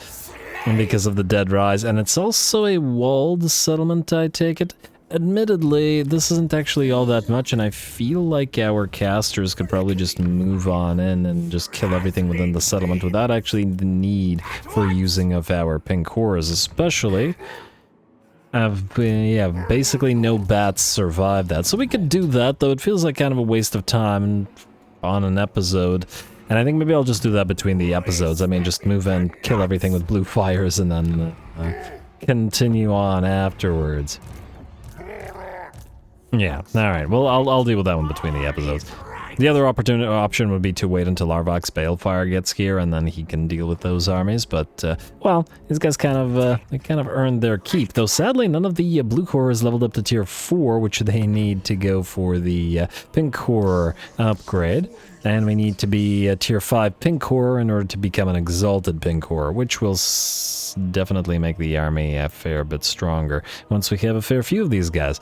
because of the dead rise. And it's also a walled settlement, I take it. Admittedly, this isn't actually all that much, and I feel like our casters could probably just move on in and just kill everything within the settlement without actually the need for using of our pink horrors, especially... yeah, basically no bats survive that. So we could do that, though it feels like kind of a waste of time on an episode. And I think maybe I'll just do that between the episodes. I mean, just move in, kill everything with blue fires, and then continue on afterwards. Yeah, alright. Well, I'll deal with that one between the episodes. The other option would be to wait until Arvox Balefire gets here, and then he can deal with those armies. But well, these guys kind of earned their keep. Though sadly, none of the blue horror is leveled up to tier 4, which they need to go for the pink horror upgrade. And we need to be a tier 5 pink horror in order to become an exalted pink horror, which will definitely make the army a fair bit stronger once we have a fair few of these guys.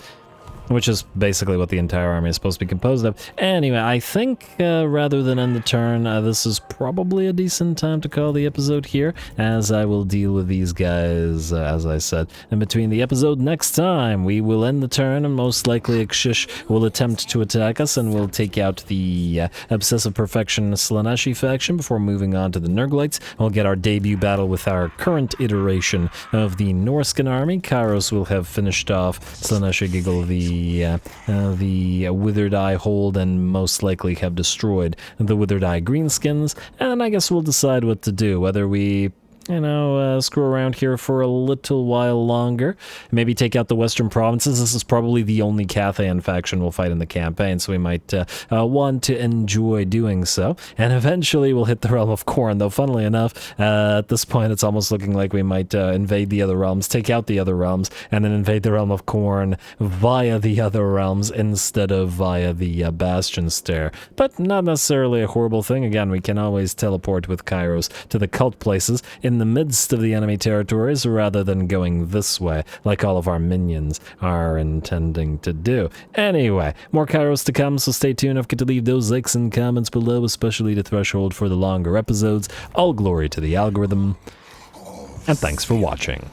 Which is basically what the entire army is supposed to be composed of. Anyway, I think rather than end the turn, this is probably a decent time to call the episode here, as I will deal with these guys, as I said. In between the episode next time, we will end the turn, and most likely Kshish will attempt to attack us, and we'll take out the Obsessive Perfection Slaaneshi faction before moving on to the Nurglites. We'll get our debut battle with our current iteration of the Norscan army. Kairos will have finished off Slaaneshi Giggle, the Withered Eye hold, and most likely have destroyed the Withered Eye Greenskins, and I guess we'll decide what to do, whether we screw around here for a little while longer. Maybe take out the Western Provinces. This is probably the only Cathayan faction we'll fight in the campaign, so we might want to enjoy doing so. And eventually we'll hit the Realm of Khorne, though funnily enough, at this point it's almost looking like we might invade the other realms, take out the other realms, and then invade the Realm of Khorne via the other realms instead of via the Bastion Stair. But not necessarily a horrible thing. Again, we can always teleport with Kairos to the cult places in the midst of the enemy territories rather than going this way like all of our minions are intending to do. Anyway, more Kairos to come, so stay tuned. Don't forget to leave those likes and comments below, especially the threshold for the longer episodes. All glory to the algorithm, and thanks for watching.